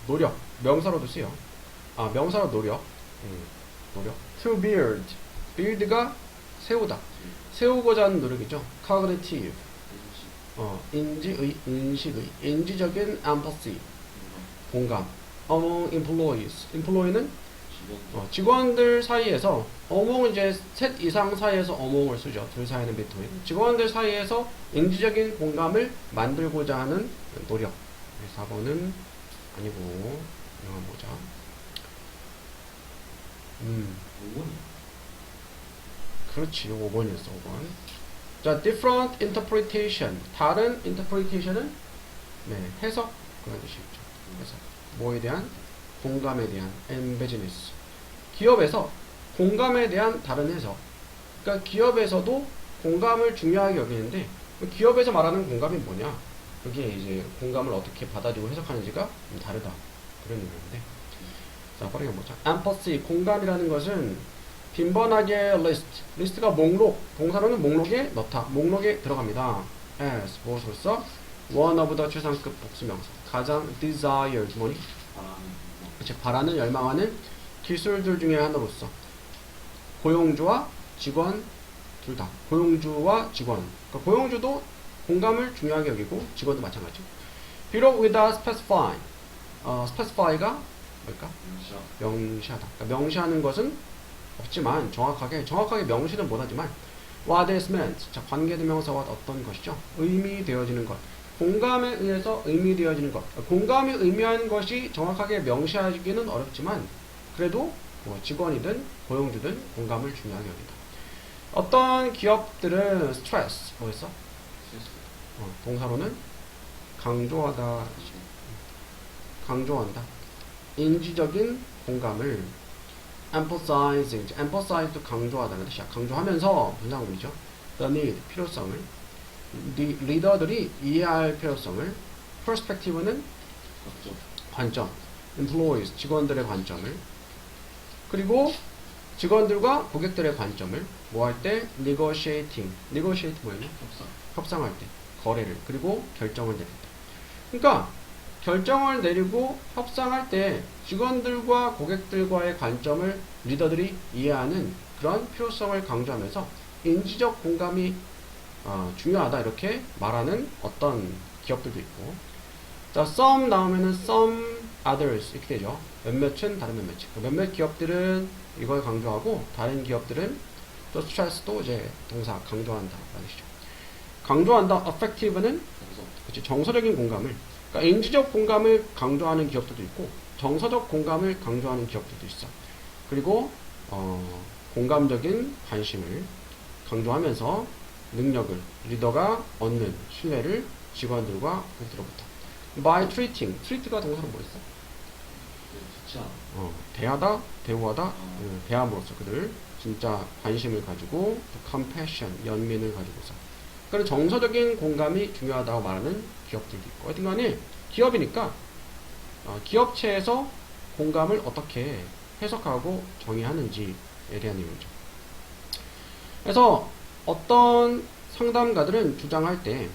노력, 명사로도 쓰여. 명사로 노력. 노력. To build. build가 세우다. 세우고자 하는 노력이죠. cognitive. 인지의, 인식의, 인지적인 empathy. 공감. among employees. employee는 직원들 사이에서 among 이제 셋 이상 사이에서 among을 쓰죠. 둘 사이는 between. 직원들 사이에서 인지적인 공감을 만들고자 하는 노력. 4번은 아니고 이거 보자. 5번이 그렇지. 5번이었어. 5번. 자, different interpretation. 다른 interpretation은 해석 그런 뜻이겠죠. 해석. 뭐에 대한? 공감에 대한 ambiguous. 기업에서 공감에 대한 다른 해석. 그러니까 기업에서도 공감을 중요하게 여기는데 기업에서 말하는 공감이 뭐냐? 그게 이제 공감을 어떻게 받아들이고 해석하는지가 좀 다르다. 그런 의미인데. 자, 빠르게 보자. empathy, 공감이라는 것은 빈번하게 list. 리스트가 목록. 동사로는 목록에 넣다. 목록에 들어갑니다. as, 무엇으로써? one of the 최상급 복수명사. 가장 desired, 뭐니? 그치, 바라는, 열망하는 기술들 중에 하나로서. 고용주와 직원 둘 다. 고용주와 직원. 그러니까 고용주도 공감을 중요하게 여기고 직원도 마찬가지. 비록 without specify. specify가 뭘까? 명시하다. 그러니까 명시하는 것은 없지만 정확하게 명시는 못하지만 what is meant. 자, 관계대명사와 어떤 것이죠? 의미되어지는 것. 공감에 의해서 의미되어지는 것. 공감이 의미하는 것이 정확하게 명시하기는 어렵지만 그래도 뭐 직원이든 고용주든 공감을 중요하게 여긴다. 어떤 기업들은 스트레스 뭐였어? 동사로는 강조하다, 강조한다. 인지적인 공감을 emphasize도 강조하다는 뜻이야. 강조하면서 분사구문이죠. the need, 필요성을. 리더들이 이해할 필요성을. perspective는 관점. employees, 직원들의 관점을. 그리고 직원들과 고객들의 관점을 뭐 할 때? negotiate 뭐였냐? 협상할 때. 거래를. 그리고 결정을 내린다. 그러니까 결정을 내리고 협상할 때 직원들과 고객들과의 관점을 리더들이 이해하는 그런 필요성을 강조하면서 인지적 공감이 중요하다 이렇게 말하는 어떤 기업들도 있고. 자, some 나오면은 some others 이렇게 되죠. 몇몇은 다른 몇몇. 몇몇 기업들은 이걸 강조하고 다른 기업들은 또 stress도 이제 동사 강조한다 라는 뜻이죠. 강조한다. effective는 그치, 정서적인 공감을. 그러니까 인지적 공감을 강조하는 기업들도 있고 정서적 공감을 강조하는 기업들도 있어. 그리고 공감적인 관심을 강조하면서 능력을 리더가 얻는 신뢰를 직원들과 고객들로부터. by treat가 동사로 뭐였어? 대하다, 대우하다, 대함으로써 그들 진짜 관심을 가지고 compassion, 연민을 가지고서. 그런 정서적인 공감이 중요하다고 말하는 기업들도 있고. 하여튼 간에 기업이니까 기업체에서 공감을 어떻게 해석하고 정의하는지에 대한 내용이죠. 그래서 어떤 상담가들은 주장할 때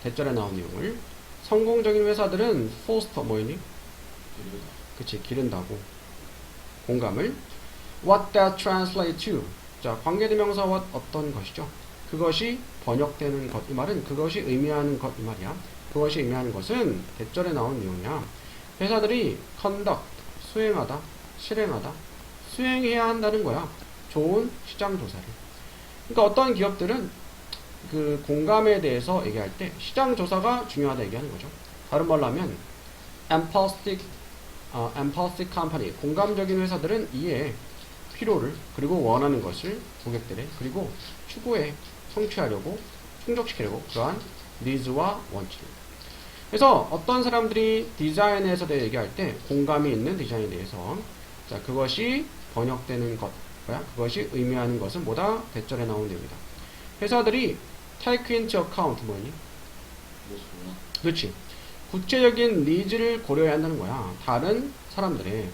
대절에 나온 내용을 성공적인 회사들은 foster 뭐니? 그치, 기른다고. 공감을 what that translate to. 자, 관계대명사 what 어떤 것이죠? 그것이 번역되는 것. 이 말은 그것이 의미하는 것 이 말이야. 그것이 의미하는 것은 대절에 나온 내용이야. 회사들이 conduct 수행하다, 실행하다, 수행해야 한다는 거야. 좋은 시장 조사를. 그러니까 어떤 기업들은 그 공감에 대해서 얘기할 때 시장 조사가 중요하다 얘기하는 거죠. 다른 말로 하면 empathic company, 공감적인 회사들은 이에 필요를 그리고 원하는 것을 고객들의 그리고 추구해 성취하려고 충족시키려고 그러한 니즈와 원칙을. 그래서 어떤 사람들이 디자인에서 대해 얘기할 때 공감이 있는 디자인에 대해서 자, 그것이 번역되는 것 뭐야? 그것이 의미하는 것은 뭐다? 대절에 나온 내용이다. 회사들이 take into account 뭐니? 그렇지. 구체적인 니즈를 고려해야 한다는 거야. 다른 사람들의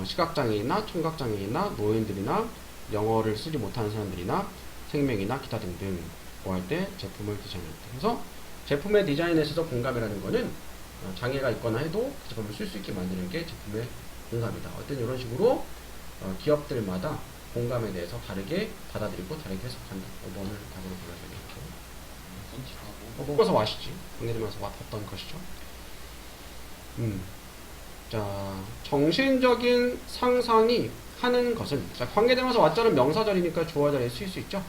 시각장애인이나 청각장애인이나 노인들이나 영어를 쓰지 못하는 사람들이나 생명이나 기타 등등 뭐 할 때 제품을 디자인할 때. 그래서 제품의 디자인에 있어서 공감이라는 거는 장애가 있거나 해도 그 제품을 쓸 수 있게 만드는 게 제품의 공감이다. 어떤 이런 식으로 기업들마다 공감에 대해서 다르게 받아들이고 다르게 해석한다. 5번을 답으로 골라줘야 되겠고. 묶어서 와시지. 관계되면서 어떤 것이죠? 자, 정신적인 상상이 하는 것은, 자, 관계되면서 왓자는 명사절이니까 주어 자리에 쓰일 수 있죠.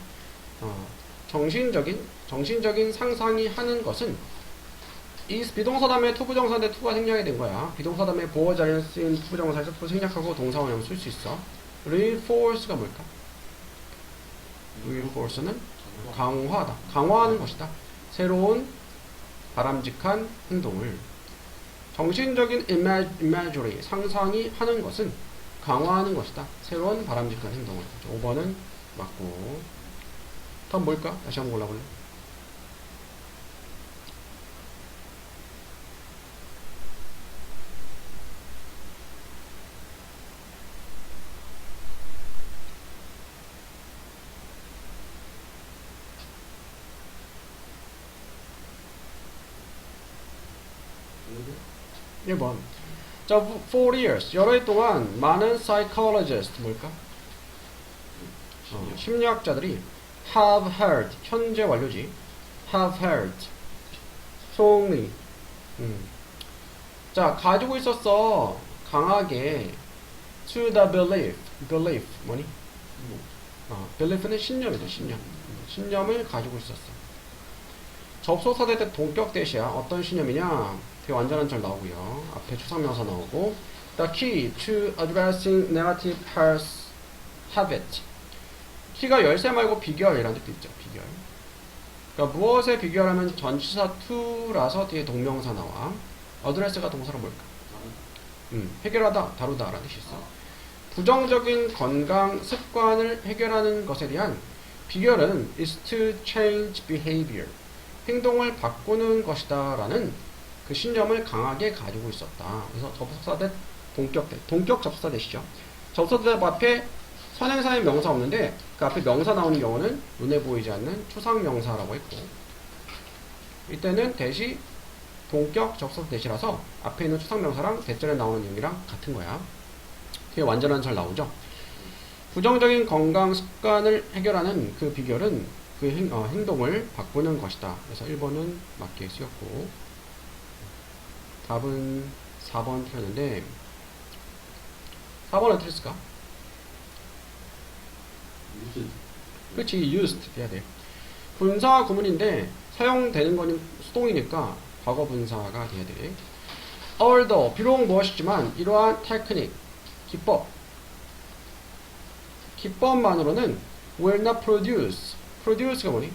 정신적인 상상이 하는 것은 이 비동사 다음에 투부정사인데 투가 생략이 된 거야. 비동사 다음에 보어 자리에 쓰인 투부정사에서 투 생략하고 동사원형 쓸 수 있어. reinforce가 뭘까? reinforce는 강화하다. 강화하는 것이다. 새로운 바람직한 행동을. 정신적인 imagery, 상상이 하는 것은 강화하는 것이다. 새로운 바람직한 행동을. 5번은 맞고. 다음 뭘까? 다시 한번 골라볼래? 일 번. 자, for years, 여러 해 동안 많은 psychologists, 뭘까? 심리학자들이 have heard, 현재 완료지. have heard, strongly. 자, 가지고 있었어. 강하게 to the belief, 뭐니? belief는 신념이죠, 신념. 신념을 가지고 있었어. 접속사 될 때 동격 대시야. 어떤 신념이냐? 되게 완전한 절 나오고요. 앞에 추상명사 나오고. The key to addressing negative health habit. 키가 열쇠 말고 비결이라는 뜻도 있죠. 비결. 그러니까 무엇에 비결하면 전치사 to라서 뒤에 동명사 나와. address가 동사로 뭘까? 해결하다, 다루다 라는 뜻이 있어. 부정적인 건강 습관을 해결하는 것에 대한 비결은 is to change behavior. 행동을 바꾸는 것이다 라는 그 신념을 강하게 가지고 있었다. 그래서 접속사 대 동격 접속사 대시죠. 접속사 대 앞에 선행사의 명사 없는데 그 앞에 명사 나오는 경우는 눈에 보이지 않는 추상명사라고 했고, 이때는 대시 동격 접속사 대시라서 앞에 있는 추상명사랑 대절에 나오는 내용이랑 같은 거야. 되게 완전한 잘 나오죠. 부정적인 건강 습관을 해결하는 그 비결은 그 행동을 바꾸는 것이다. 그래서 1번은 맞게 쓰였고, 답은 4번 틀렸는데 4번 어떻게 했을까? 그렇지, used 해야 돼. 분사 구문인데 사용되는 거는 수동이니까 과거 분사가 돼야 돼. although, 비록 무엇이지만 이러한 테크닉, 기법만으로는 will not produce가 뭐니?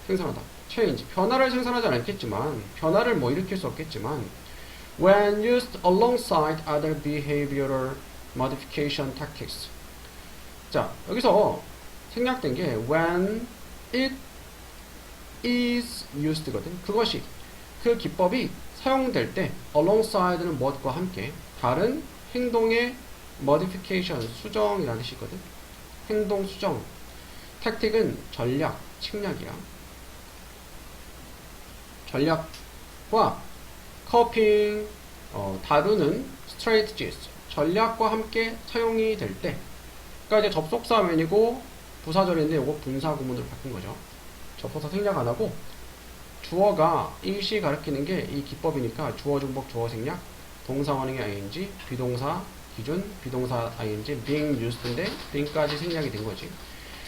생산하다. change, 변화를 생산하지 않겠지만, 변화를 뭐 일으킬 수 없겠지만, when used alongside other behavioral modification tactics. 자, 여기서 생략된 게 when it is used거든. 그것이, 그 기법이 사용될 때 alongside는 무엇과 함께 다른 행동의 modification, 수정이라는 뜻이 있거든. 행동 수정. tactic은 전략, 책략이야. 전략과 coping, 다루는 strategies, 전략과 함께 사용이 될 때, 그러니까 이제 접속사면이고 부사절인데 이거 분사 구문으로 바꾼 거죠. 접속사 생략 안 하고 주어가 일시 가리키는 게 이 기법이니까 주어 중복 주어 생략, 동사 원형의 ing, 비동사 기준, 비동사 ing, being used인데 being까지 생략이 된 거지.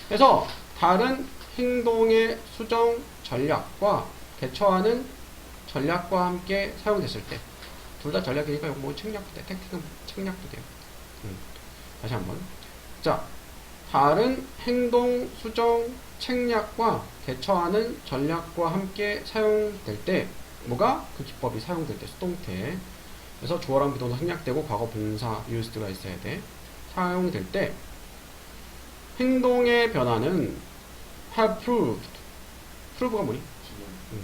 그래서 다른 행동의 수정 전략과 대처하는 전략과 함께 사용됐을 때, 둘 다 전략이니까 뭐 책략도 돼. 택틱은 책략도 돼요. 다시 한번. 자, 다른 행동 수정 책략과 대처하는 전략과 함께 사용될 때, 뭐가? 그 기법이 사용될 때, 수동태. 그래서 주어랑 비동사 생략되고 과거 분사 used가 있어야 돼. 사용될 때 행동의 변화는 have prove가 뭐니?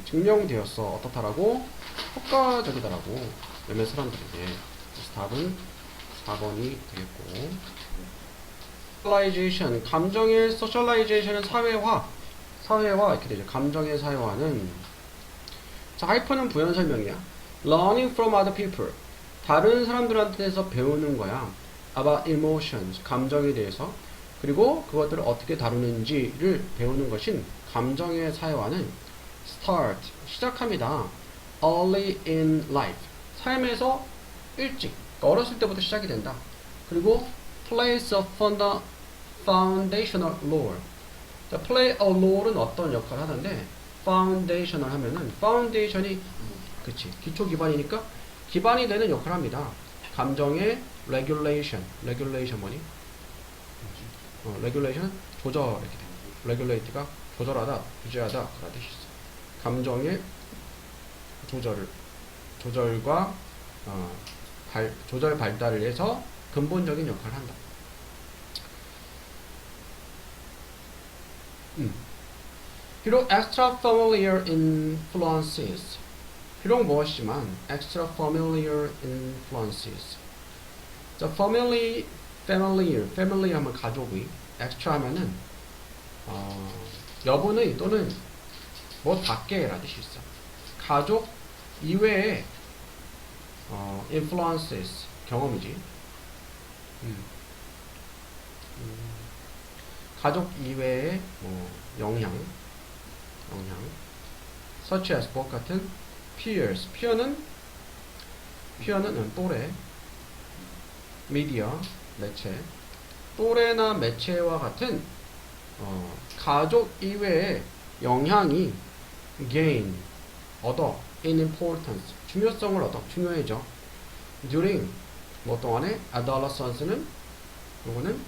증명되었어. 어떻다라고? 효과적이다라고 몇몇 사람들에게. 그래서 답은 4번이 되겠고, socialization, 감정의 socialization은 사회화 이렇게 되죠. 감정의 사회화는, 자, 하이퍼는 부연 설명이야. learning from other people. 다른 사람들한테서 배우는 거야. about emotions. 감정에 대해서. 그리고 그것들을 어떻게 다루는지를 배우는 것인 감정의 사회화는 start. 시작합니다. early in life. 삶에서 일찍. 그러니까 어렸을 때부터 시작이 된다. 그리고 plays a foundational role. 자, play a role은 어떤 역할을 하는데 foundational 하면은 foundation이 그치 기초 기반이니까 기반이 되는 역할을 합니다. 감정의 regulation 뭐니? regulation 조절 이렇게 돼. regulate가 조절하다, 규제하다 그런 뜻이 있어. 감정의 조절과 조절 발달을 해서 근본적인 역할을 한다. 비록 extra familiar influences. 비록 무엇이지만 extra familiar influences. 자, familiar 하면 가족의, extra 하면은 여분의 또는 뭐 밖에라는 뜻이 있어. 가족 이외의 influences 경험이지. 가족 이외의 뭐 영향 such as 뭐 같은 peers peer는 또래 media 매체 또래나 매체와 같은 가족 이외의 영향이 gain 얻어 in importance 중요성을 얻어 중요해져 during 뭐 동안에 adolescence는 요거는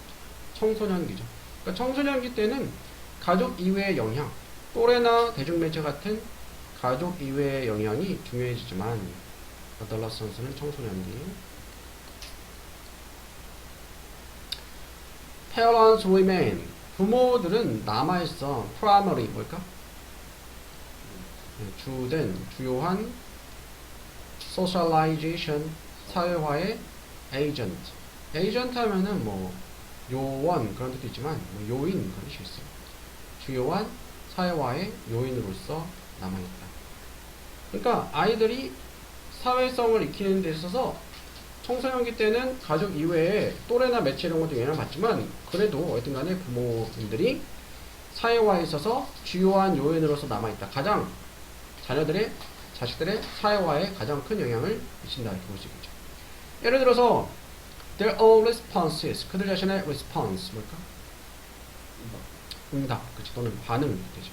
청소년기죠. 그러니까 청소년기 때는 가족 이외의 영향, 또래나 대중매체 같은 가족 이외의 영향이 중요해지지만 adolescence는 청소년기. Parents remain 부모들은 남아있어. primary 뭘까? 주요한 socialization 사회화의 agent 하면은 뭐 요원 그런 뜻도 있지만 뭐 요인 그런 뜻이 있어요. 주요한 사회화의 요인으로서 남아있다. 그러니까 아이들이 사회성을 익히는 데 있어서 청소년기 때는 가족 이외에 또래나 매체 이런 것도 영향을 받지만 그래도 어쨌든 간에 부모님들이 사회화에 있어서 주요한 요인으로서 남아있다. 가장 자식들의 사회화에 가장 큰 영향을 미친다 이렇게 볼 수 있겠죠. 예를 들어서 their own responses 그들 자신의 response 뭘까? 응답 그치 또는 반응 되죠.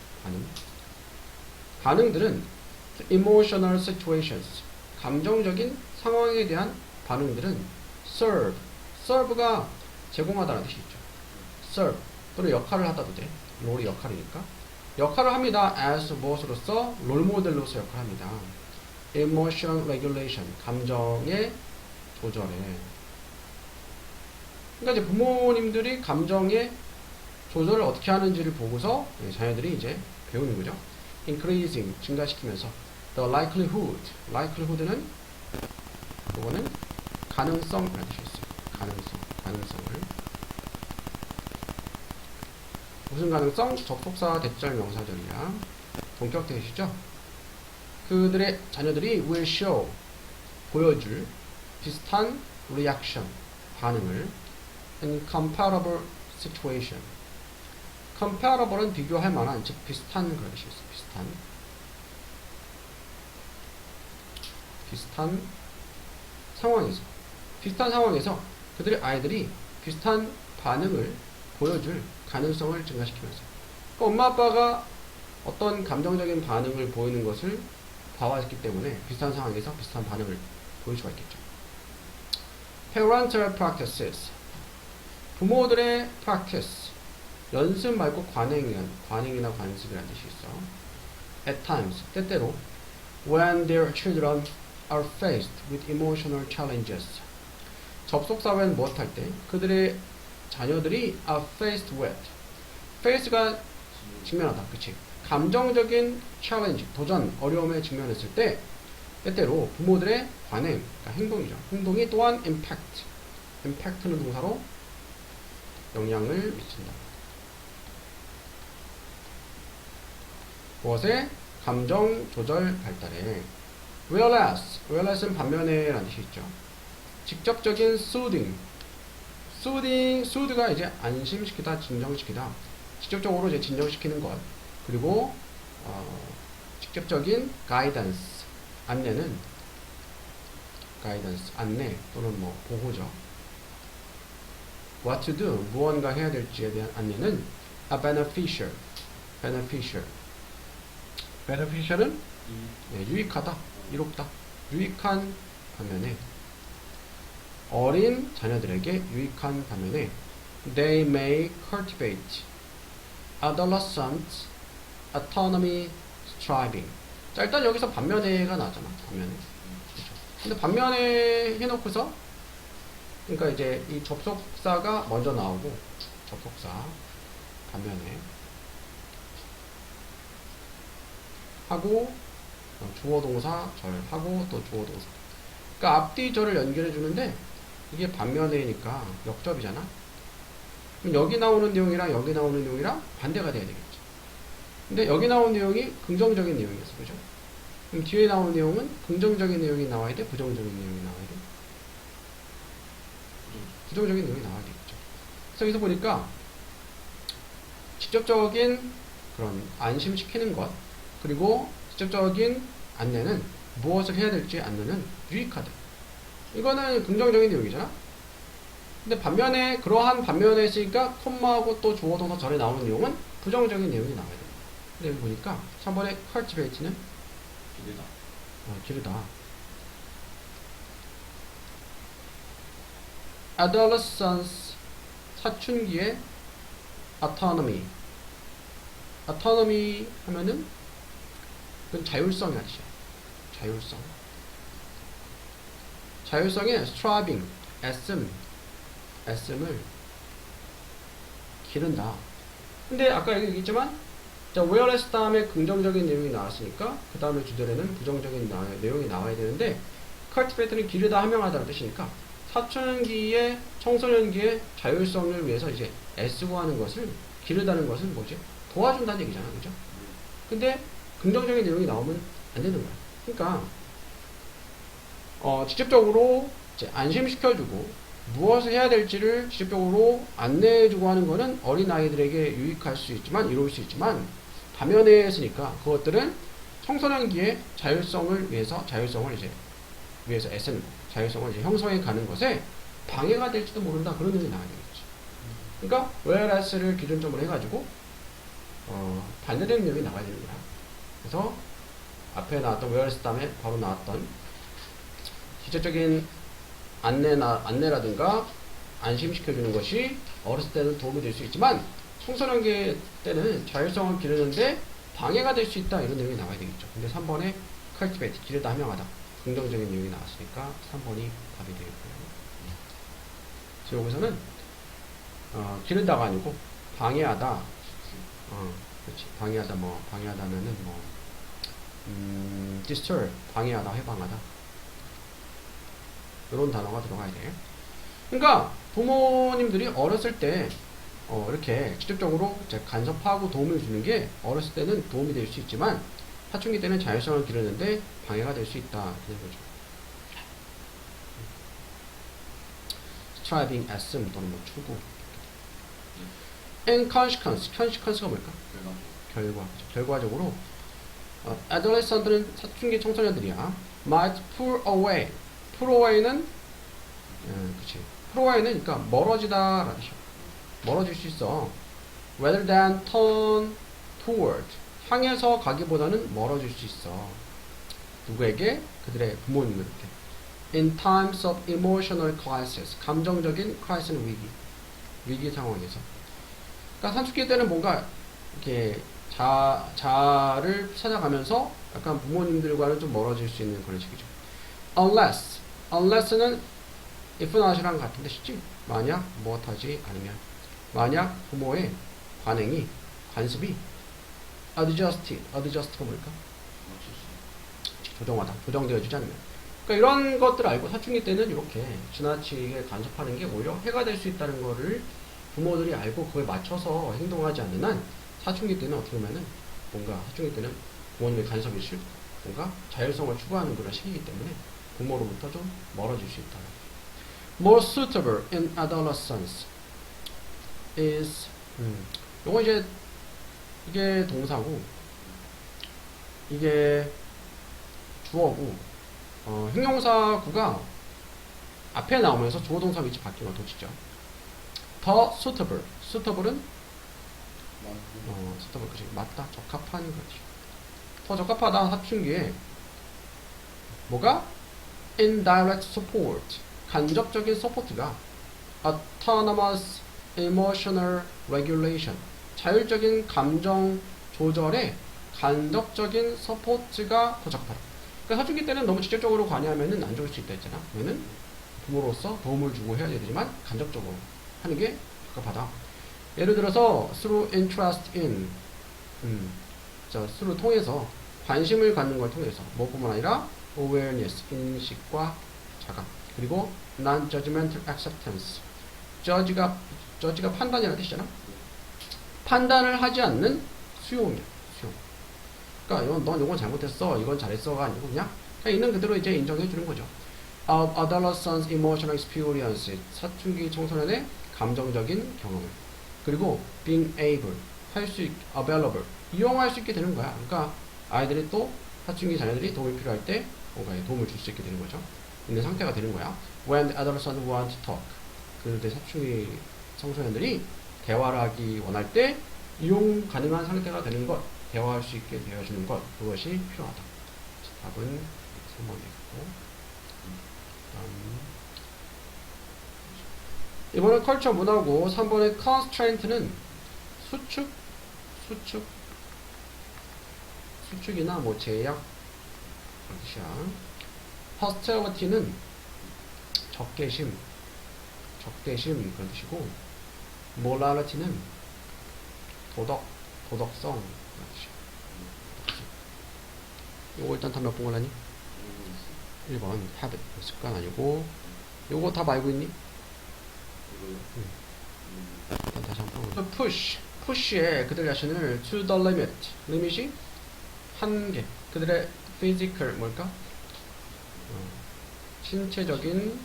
반응들은 emotional situations 감정적인 상황에 대한 반응들은 serve가 제공하다는 뜻이 있죠. serve 또는 역할을 하다도 돼. 롤이 역할이니까 역할을 합니다. as 무엇으로서 롤모델로서 역할을 합니다. emotion regulation 감정의 조절에 그러니까 이제 부모님들이 감정의 조절을 어떻게 하는지를 보고서 자녀들이 이제 배우는 거죠. increasing 증가시키면서 the likelihood는 이거는 가능성이라는 뜻이 있어요. 가능성을 무슨 가능성? 접속사 대절 명사절이야. 본격 대시죠. 그들의 자녀들이 will show 보여줄 비슷한 reaction 반응을 in comparable situation comparable은 비교할 만한 즉 비슷한 그런 뜻이 있어요. 비슷한 상황에서 그들의 아이들이 비슷한 반응을 보여줄 가능성을 증가시키면서 그러니까 엄마 아빠가 어떤 감정적인 반응을 보이는 것을 봐왔기 때문에 비슷한 상황에서 비슷한 반응을 보일 수가 있겠죠. Parental practices 부모들의 practice 연습 말고 관행이나 관습이라는 뜻이 있어. At times 때때로 when their children are faced with emotional challenges 접속사회는 무엇할 때 그들의 자녀들이 are faced with face가 직면하다 그치 감정적인 challenge 도전 어려움에 직면했을 때 때때로 부모들의 관행 그러니까 행동이죠 행동이 또한 impact는 동사로 영향을 미친다 무엇에 감정 조절 발달에 whereas는 반면에 라는 뜻이 있죠. 직접적인 soothe가 이제 안심시키다, 진정시키다. 직접적으로 이제 진정시키는 것. 그리고 직접적인 guidance, 안내는 안내 또는 뭐 보호죠. what to do, 무언가 해야 될지에 대한 안내는 a beneficial은 유익하다, 이롭다. 유익한 반면에 어린 자녀들에게 유익한 반면에 they may cultivate adolescent autonomy striving. 자, 일단 여기서 반면에가 나왔잖아. 반면에. 그렇죠. 근데 반면에 해놓고서 그러니까 이제 이 접속사가 먼저 나오고 접속사 반면에 하고 주어 동사 절 하고 또 주어 동사. 그러니까 앞뒤 절을 연결해 주는데 이게 반면에니까 역접이잖아. 그럼 여기 나오는 내용이랑 여기 나오는 내용이랑 반대가 돼야 되겠죠. 근데 여기 나온 내용이 긍정적인 내용이었어, 그죠? 그럼 뒤에 나온 내용은 긍정적인 내용이 나와야 돼, 부정적인 내용이 나와야 돼? 부정적인 내용이 나와야 되겠죠. 그래서 여기서 보니까 직접적인 그런 안심시키는 것, 그리고 직접적인 안내는 무엇을 해야 될지 안내는 유익하다. 이거는 긍정적인 내용이잖아. 근데 반면에 그러한 반면에 있으니까 콤마하고 또 주어 동사 전에 나오는 내용은 부정적인 내용이 나와야 돼. 근데 여기 보니까 3번에 cultivate는 기르다. adolescence 사춘기의 autonomy 하면은 그건 자율성이 아니죠. 자율성의 striving 애씀을 기른다. 근데 아까 얘기했지만 자, whereas 다음에 긍정적인 내용이 나왔으니까 그 다음에 주절에는 부정적인 내용이 나와야 되는데 cultivate는 기르다, 함양하다는 뜻이니까 사춘기의 청소년기의 자율성을 위해서 이제 애쓰고 하는 것을 기르다는 것은 뭐지? 도와준다는 얘기잖아, 그죠? 근데 긍정적인 내용이 나오면 안 되는 거야. 그러니까 직접적으로 이제 안심시켜주고 무엇을 해야 될지를 직접적으로 안내해주고 하는 것은 어린 아이들에게 유익할 수 있지만 이로울 수 있지만 반면에 했으니까 그것들은 청소년기의 자율성을 위해서 애쓰는 거, 자율성을 이제 형성해 가는 것에 방해가 될지도 모른다, 그런 의미 나와야 되겠지. 그러니까 whereas를 기준점으로 해가지고 반대되는 내용이 나와야 되는 거야. 그래서 앞에 나왔던 whereas 다음에 바로 나왔던 직접적인 안내라든가 안심시켜주는 것이 어렸을 때는 도움이 될 수 있지만 청소년기 때는 자율성을 기르는데 방해가 될 수 있다, 이런 내용이 나와야 되겠죠. 근데 3번에 cultivate, 기르다, 함양하다, 긍정적인 내용이 나왔으니까 3번이 답이 되겠고요. 그래서 여기서는 기르다가 아니고 방해하다, 그렇지, 방해하다면은 disturb, 방해하다, 해방하다, 이런 단어가 들어가야 돼. 그러니까 부모님들이 어렸을 때 이렇게 직접적으로 간섭하고 도움을 주는 게 어렸을 때는 도움이 될 수 있지만 사춘기 때는 자율성을 기르는데 방해가 될 수 있다, 그런 거죠. striving, 애씀 또는 뭐 추구. and consequence가 뭘까? 결과적으로 adolescent들은 사춘기 청소년들이야. might pull away는 그러니까 멀어지다라는 뜻이야. 멀어질 수 있어. rather than turn toward, 향해서 가기보다는 멀어질 수 있어. 누구에게? 그들의 부모님들한테. in times of emotional crisis, 감정적인 crisis, 위기 상황에서. 그러니까 사춘기 때는 뭔가 이렇게 자를 찾아가면서 약간 부모님들과는 좀 멀어질 수 있는 그런 시기죠. unless는 if not이랑 같은 뜻이지. 만약 무엇하지 않으면, 만약 부모의 관습이 adjust가 뭘까? 조정되어지지 않으면. 그러니까 이런 것들 알고 사춘기 때는 이렇게 지나치게 간섭하는 게 오히려 해가 될 수 있다는 거를 부모들이 알고 그거에 맞춰서 행동하지 않는 한 사춘기 때는 어떻게 보면은 뭔가 사춘기 때는 부모님의 간섭이 뭔가 자율성을 추구하는 그런 시기이기 때문에 부모로부터 좀 멀어질 수 있다. More suitable in adolescence is 요거 이제 이게 동사고 이게 주어고 형용사구가 앞에 나오면서 주어 동사 위치 바뀐 거 도치죠. 더 suitable. suitable은 suitable 그치 맞다 적합한 거지. 더 적합하다 사춘기에 뭐가 indirect support 간접적인 서포트가 autonomous emotional regulation 자율적인 감정 조절에 간접적인 서포트가 더 적합하다. 그러니까 사춘기 때는 너무 직접적으로 관여하면은 안 좋을 수 있다 했잖아. 그러면은 부모로서 도움을 주고 해야 되지만 간접적으로 하는 게 적합하다. 예를 들어서 through interest in through 통해서 관심을 갖는 걸 통해서 뭐뿐만 아니라 awareness 인식과 자각 그리고 non-judgmental acceptance judge가 판단이라는 뜻이잖아. 판단을 하지 않는 수용이야. 수용. 그러니까 넌 이건 잘못했어 이건 잘했어가 아니고 그냥 있는 그대로 이제 인정해 주는 거죠. Adolescence emotional experience 사춘기 청소년의 감정적인 경험을 그리고 being able 할 수 available 이용할 수 있게 되는 거야. 그러니까 아이들이 또 사춘기 자녀들이 도움이 필요할 때 뭔가 도움을 줄 수 있게 되는 거죠. 있는 상태가 되는 거야. When the adolescent want to talk 그럴 때 사춘기 청소년들이 대화를 하기 원할 때 이용 가능한 상태가 되는 것 대화할 수 있게 되어주는 것 그것이 필요하다. 답은 3번이고 이번엔 컬처 문화고 3번의 constraint는 수축이나 뭐 제약 그런 뜻이야. hostility는 적개심 그런 뜻이고 morality는 도덕성 그런 뜻이야. 요거 일단 다 몇 번 걸라니? 1번 habit 습관 아니고 요거 다 알고 있니? 일단 다시 한번 push에 그들 자신을 to the limit limit이 한계 그들의 physical 뭘까? 신체적인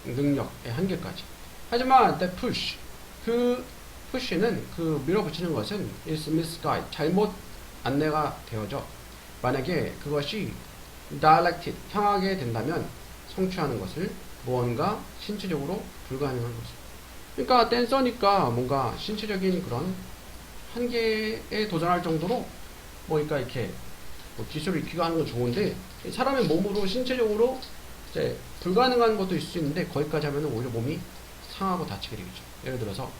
능력의 한계까지. 하지만 the push 그 push는 그 밀어붙이는 것은 is misguided 잘못 안내가 되어져. 만약에 그것이 directed 향하게 된다면 성취하는 것을 무언가 신체적으로 불가능한 것을. 그러니까 댄서니까 뭔가 신체적인 그런 한계에 도전할 정도로 뭐니까 이렇게 뭐 기술을 익히고 하는 건 좋은데 사람의 몸으로 신체적으로 이제 불가능한 것도 있을 수 있는데 거기까지 하면 오히려 몸이 상하고 다치게 되겠죠. 예를 들어서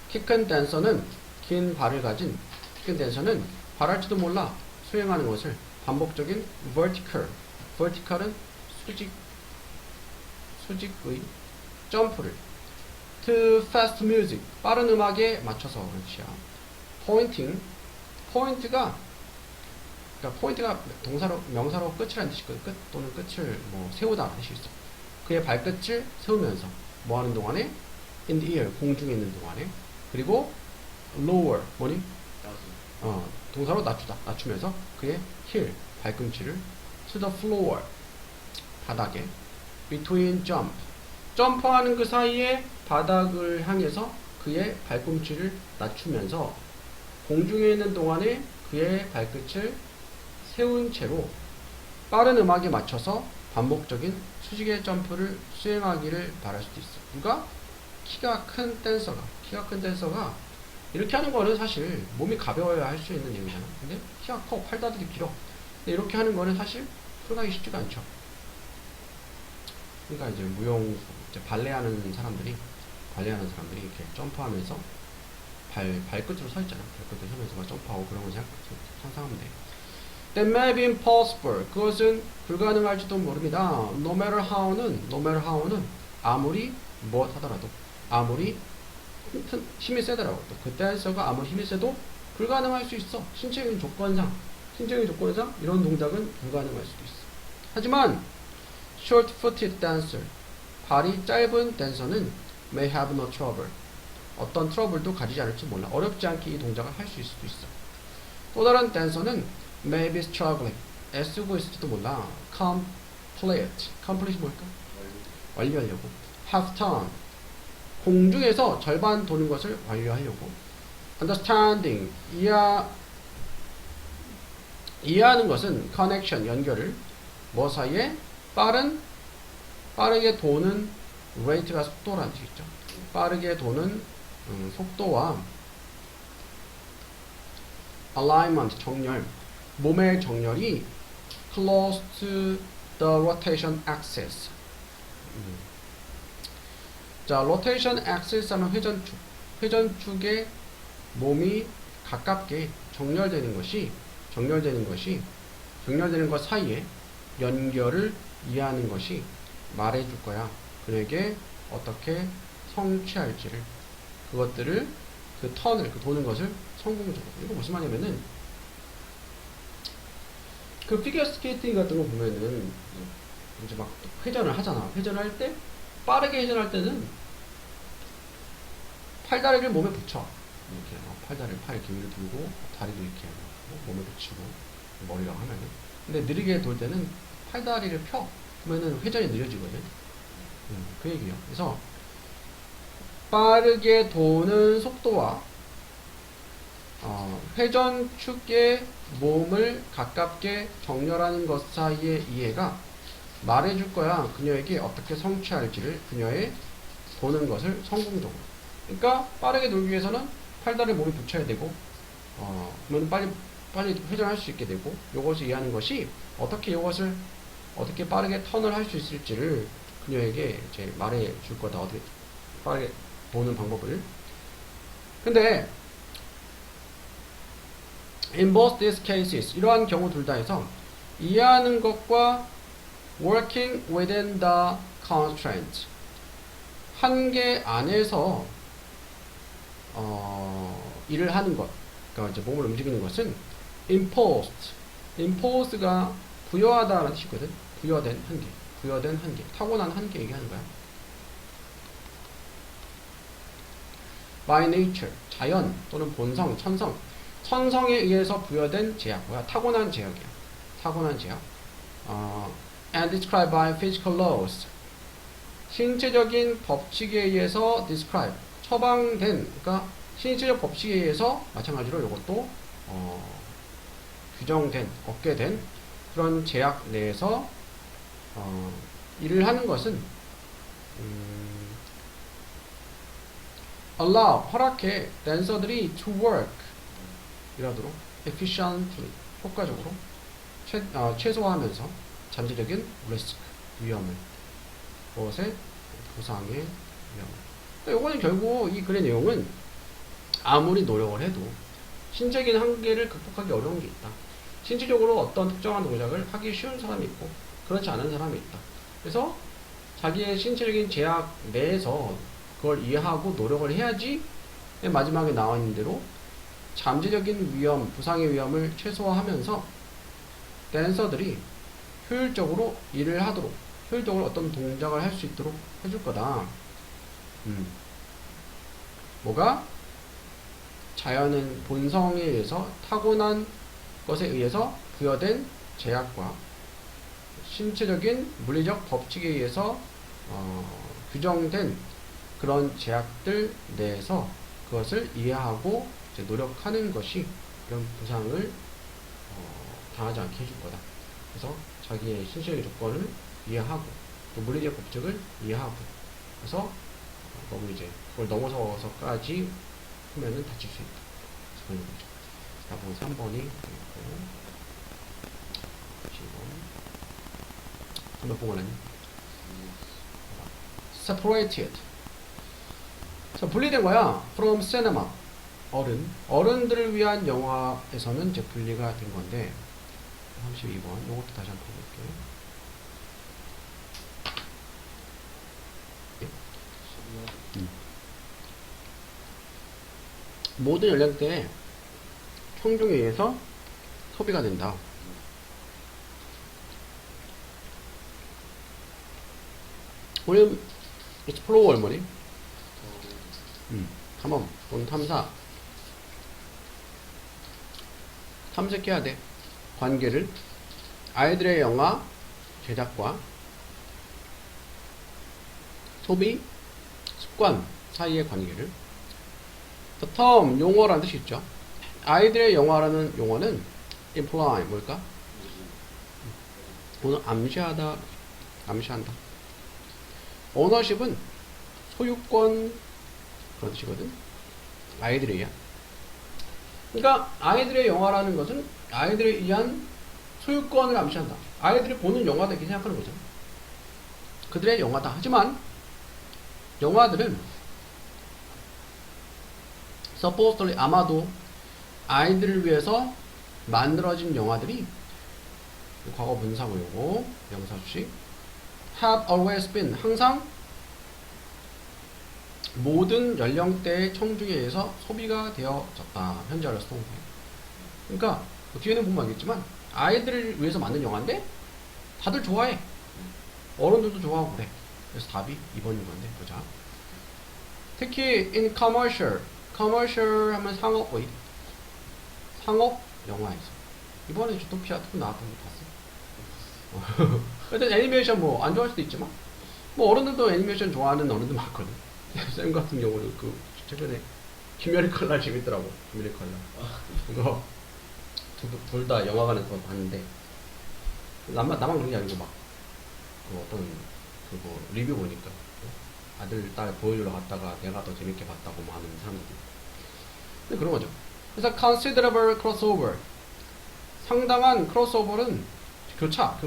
키 큰 댄서는 긴 발을 가진 키 큰 댄서는 발할지도 몰라 수행하는 것을 반복적인 vertical은 수직의 점프를 to fast music 빠른 음악에 맞춰서 그런 뜻이야. 포인트가 동사로 명사로 끝이라는 뜻이거든. 끝 또는 끝을 뭐 세우다 라는 뜻이 있어. 그의 발끝을 세우면서 뭐 하는 동안에 in the air 공중에 있는 동안에 그리고 lower 뭐니? 동사로 낮추면서 그의 heel 발꿈치를 to the floor 바닥에 between jump 점프하는 그 사이에 바닥을 향해서 그의 발꿈치를 낮추면서 공중에 있는 동안에 그의 발끝을 세운 채로 빠른 음악에 맞춰서 반복적인 수직의 점프를 수행하기를 바랄 수도 있어. 누가? 키가 큰 댄서가 이렇게 하는 거는 사실 몸이 가벼워야 할 수 있는 얘기잖아. 근데 키가 커, 팔다리도 길어. 근데 이렇게 하는 거는 사실 풀어가기 쉽지가 않죠. 그러니까 이제 발레하는 사람들이 이렇게 점프하면서 발끝으로 서 있잖아. 발끝을 서면서 막 점프하고 그런 걸 상상하면 돼. That may be impossible. 그것은 불가능할지도 모릅니다. No matter how는 아무리 무엇 하더라도 아무리 힘이 세더라고. 그 댄서가 아무리 힘이 세도 불가능할 수 있어. 신체적인 조건상 이런 동작은 불가능할 수도 있어. 하지만 short-footed dancer 발이 짧은 댄서는 may have no trouble 어떤 트러블도 가지지 않을지 몰라. 어렵지 않게 이 동작을 할 수 있을 수도 있어. 또 다른 댄서는 may be struggling. 애쓰고 있을지도 몰라. complete 뭘까? 완료하려고. half turn. 공중에서 절반 도는 것을 완료하려고. understanding. 이해하는 것은 connection, 연결을 뭐 사이에? 빠르게 도는 rate가 속도라는 뜻이죠. 빠르게 도는 속도와 alignment, 정렬, 몸의 정렬이 close to the rotation axis. 자, rotation axis 하면 회전축. 회전축에 몸이 가깝게 정렬되는 것 사이에 연결을 이해하는 것이 말해줄 거야. 그에게 어떻게 성취할지를, 그것들을, 그 턴을, 그 도는 것을 성공적으로. 이거 무슨 말이냐면은, 그 피겨 스케이팅 같은 거 보면은, 이제 막 회전을 하잖아. 회전할 때, 빠르게 회전할 때는, 팔다리를 몸에 붙여. 이렇게, 팔다리를 팔 이렇게 위로 들고, 다리도 이렇게 몸에 붙이고, 머리랑 하면은. 근데 느리게 돌 때는 팔다리를 펴. 그러면은 회전이 느려지거든. 그 얘기예요. 그래서, 빠르게 도는 속도와 회전축의 몸을 가깝게 정렬하는 것 사이의 이해가 말해줄 거야. 그녀에게 어떻게 성취할지를, 그녀의 도는 것을 성공적으로. 그러니까 빠르게 돌기 위해서는 팔다리를 몸에 붙여야 되고, 그러면 빨리 회전할 수 있게 되고, 이것을 이해하는 것이 어떻게 빠르게 턴을 할 수 있을지를 그녀에게 이제 말해줄 거다. 어떻게 빠르게 도는 방법을. 근데 in both these cases, 이러한 경우 둘 다 해서 이해하는 것과 working within the constraint, 한계 안에서 일을 하는 것, 그러니까 이제 몸을 움직이는 것은 imposed가 부여하다라는 뜻이거든. 부여된 한계, 타고난 한계 얘기하는 거야. by nature, 자연 또는 본성, 천성에 의해서 부여된 제약, 타고난 제약이야. 타고난 제약. And described by physical laws. 신체적인 법칙에 의해서 describe, 처방된, 그러니까 신체적 법칙에 의해서 마찬가지로 이것도 규정된, 얻게 된 그런 제약 내에서 일을 하는 것은 allow, 허락해 댄서들이 to work, 일하도록 efficiently, 효과적으로 최소화하면서 잠재적인 risk, 위험을, 무엇의 부상의 위험을. 그러니까 이거는 결국 이 글의 내용은 아무리 노력을 해도 신체적인 한계를 극복하기 어려운 게 있다. 신체적으로 어떤 특정한 동작을 하기 쉬운 사람이 있고 그렇지 않은 사람이 있다. 그래서 자기의 신체적인 제약 내에서 그걸 이해하고 노력을 해야지 마지막에 나와 있는 대로 잠재적인 위험, 부상의 위험을 최소화하면서 댄서들이 효율적으로 일을 하도록, 효율적으로 어떤 동작을 할 수 있도록 해줄 거다. 뭐가? 자연은 본성에 의해서, 타고난 것에 의해서 부여된 제약과 신체적인 물리적 법칙에 의해서 규정된 그런 제약들 내에서 그것을 이해하고 이제 노력하는 것이 이런 부상을 당하지 않게 해줄 거다. 그래서 자기의 신체적인 조건을 이해하고 또 물리적 법칙을 이해하고 그래서 너무 이제 그걸 넘어서서까지 하면은 다칠 수 있다. 그런 거죠. 자, 그럼 3번이 되겠고 10번 몇 번 걸렸니? separated. 자, 분리된 거야. from cinema. 어른들을 위한 영화에서는 이제 분리가 된 건데 32번 요것도 다시 한번 볼게요. 모든 연령대의 청중에 의해서 소비가 된다. 오늘 explore 얼마니? 탐험, 본 탐사. 탐색해야 돼. 관계를. 아이들의 영화 제작과 소비, 습관 사이의 관계를. The term, 용어라는 뜻이 있죠. 아이들의 영화라는 용어는 imply, 뭘까? 오늘 암시하다, 암시한다. ownership은 소유권 그런 뜻이거든. 아이들이야. 그러니까 아이들의 영화라는 것은 아이들에 의한 소유권을 암시한다. 아이들이 보는 영화다 이렇게 생각하는 거죠. 그들의 영화다. 하지만 영화들은 supposedly 아마도 아이들을 위해서 만들어진 영화들이 과거 분사구요고 명사수식 have always been 항상 모든 연령대의 청중에 의해서 소비가 되어졌다. 현재로서 통해. 그러니까 뒤에는 보면 알겠지만 아이들을 위해서 만든 영화인데 다들 좋아해. 어른들도 좋아하고 그래. 그래서 답이 2번인 건데 보자. 특히 in commercial 하면 상업의 상업 영화에서 이번에 주토피아 2 나왔던 거 봤어? 일단 애니메이션 뭐 안 좋아할 수도 있지만 뭐 어른들도 애니메이션 좋아하는 어른들 많거든. 쌤 같은 경우는 그 최근에 김열의 칼날 재밌더라고. 김열의 칼날 이거 둘 다 영화관에서 봤는데 나만 그런 게 아니고 막 그 어떤 그 뭐 리뷰 보니까 아들 딸 보여주러 갔다가 내가 더 재밌게 봤다고 뭐 하는 사람들이 근데 그런 거죠. 그래서 considerable crossover 상당한 크로스오버는 교차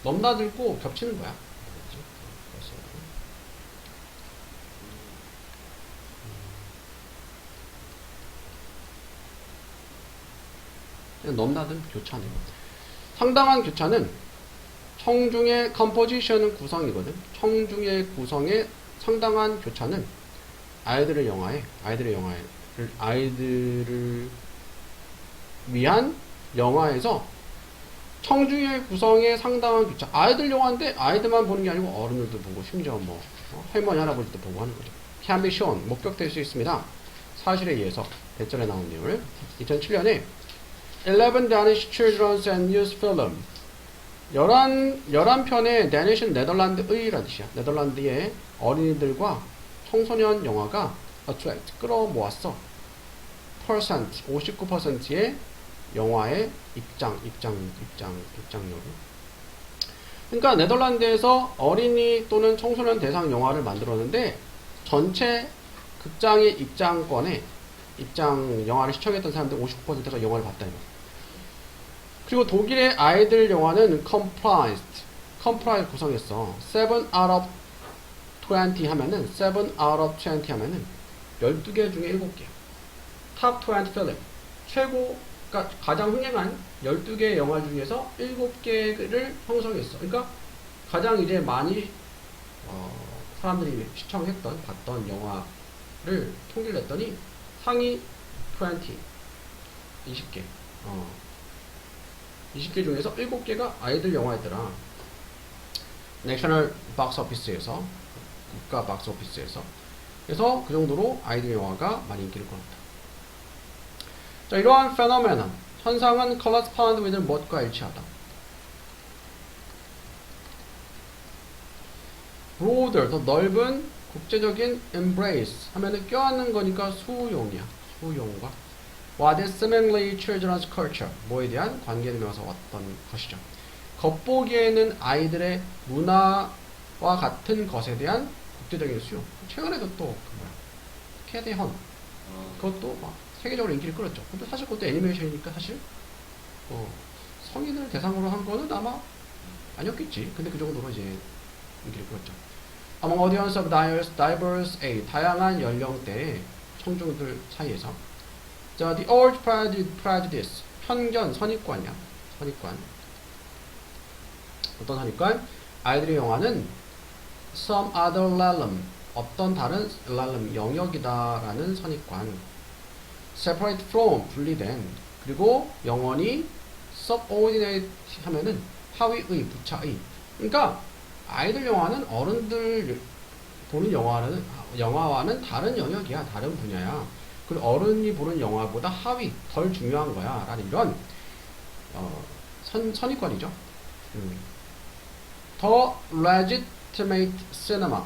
넘나들고 겹치는 거야. 넘나든 교차네. 상당한 교차는 청중의 컴포지션은 구성이거든. 청중의 구성의 상당한 교차는 아이들을 위한 영화에서 청중의 구성의 상당한 교차. 아이들 영화인데 아이들만 보는 게 아니고 어른들도 보고 심지어 뭐 할머니 할아버지도 보고 하는 거죠. can be shown 목격될 수 있습니다. 사실에 의해서 대절에 나온 내용을 2007년에 11 Danish Children's and Youth Film 11편의 Danish은 네덜란드의라는 뜻이야. 네덜란드의 어린이들과 청소년 영화가 attract 끌어모았어. 59%의 영화의 입장료를. 그러니까 네덜란드에서 어린이 또는 청소년 대상 영화를 만들었는데 전체 극장의 영화를 시청했던 사람들 59%가 영화를 봤다 이거. 그리고 독일의 아이들 영화는 comprised 구성했어. 7 out of 20 하면은 12개 중에 7개. top 20 film. 그러니까 가장 흥행한 12개의 영화 중에서 7개를 형성했어. 그러니까 가장 이제 많이 사람들이 봤던 영화를 통계를 냈더니 상위 20개. 20개 중에서 7개가 아이들 영화였더라. 내셔널 박스 오피스에서 국가 박스 오피스에서 그래서 그 정도로 아이들 영화가 많이 인기를 끌었다. 자, 이러한 페노메넌 현상은 correspond with 무엇과 일치하다. broader 더 넓은 국제적인 embrace 하면은 껴안는 거니까 수용이야. 수용과 what is seemingly children's culture 뭐에 대한 관계를 메워서 왔던 것이죠. 겉보기에는 아이들의 문화와 같은 것에 대한 국제적인 수용. 최근에도 또 캐대헌 그것도 막 세계적으로 인기를 끌었죠. 근데 사실 그것도 애니메이션이니까 사실 성인을 대상으로 한 거는 아마 아니었겠지. 근데 그 정도로 이제 인기를 끌었죠. Among audience of diverse age 다양한 연령대의 청중들 사이에서 자, the old prejudice 편견 선입관이야. 선입관. 어떤 선입관? 아이들의 영화는 some other realm 어떤 다른 realm 영역이다라는 선입관. separate from 분리된 그리고 영원히 subordinate 하면은 하위의 부차의. 그러니까 아이들 영화는 어른들 보는 영화와는 다른 영역이야. 다른 분야야. 그리고 어른이 보는 영화보다 하위, 덜 중요한 거야. 라는 이런 선입관이죠. The legitimate cinema.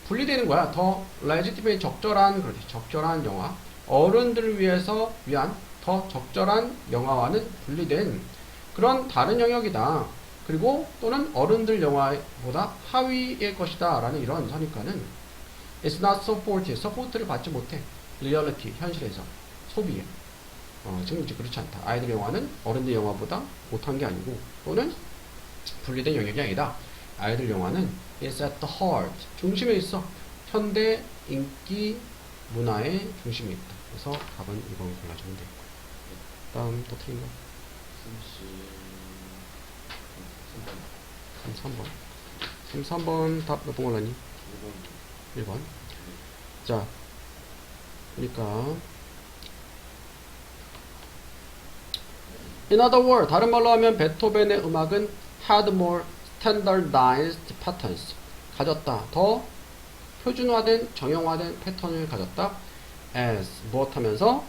분리되는 거야. 더 legitimate 적절한 영화. 어른들을 위한 더 적절한 영화와는 분리된 그런 다른 영역이다. 그리고 또는 어른들 영화보다 하위의 것이다. 라는 이런 선입관은 It's not supported. 서포트를 받지 못해. reality, 현실에서. 소비에. 지금 그렇지 않다. 아이들 영화는 어른들 영화보다 못한 게 아니고 또는 분리된 영역이 아니다. 아이들 영화는 is at the heart. 중심에 있어. 현대 인기 문화의 중심에 있다. 그래서 답은 2번 골라주면 되겠고. 다음 또 틀린 거. 3번. 3번 답 몇 번 골랐니? 1번. 자, 그러니까 In other words, 다른 말로 하면 베토벤의 음악은 had more standardized patterns. 가졌다. 더 표준화된, 정형화된 패턴을 가졌다. As 무엇하면서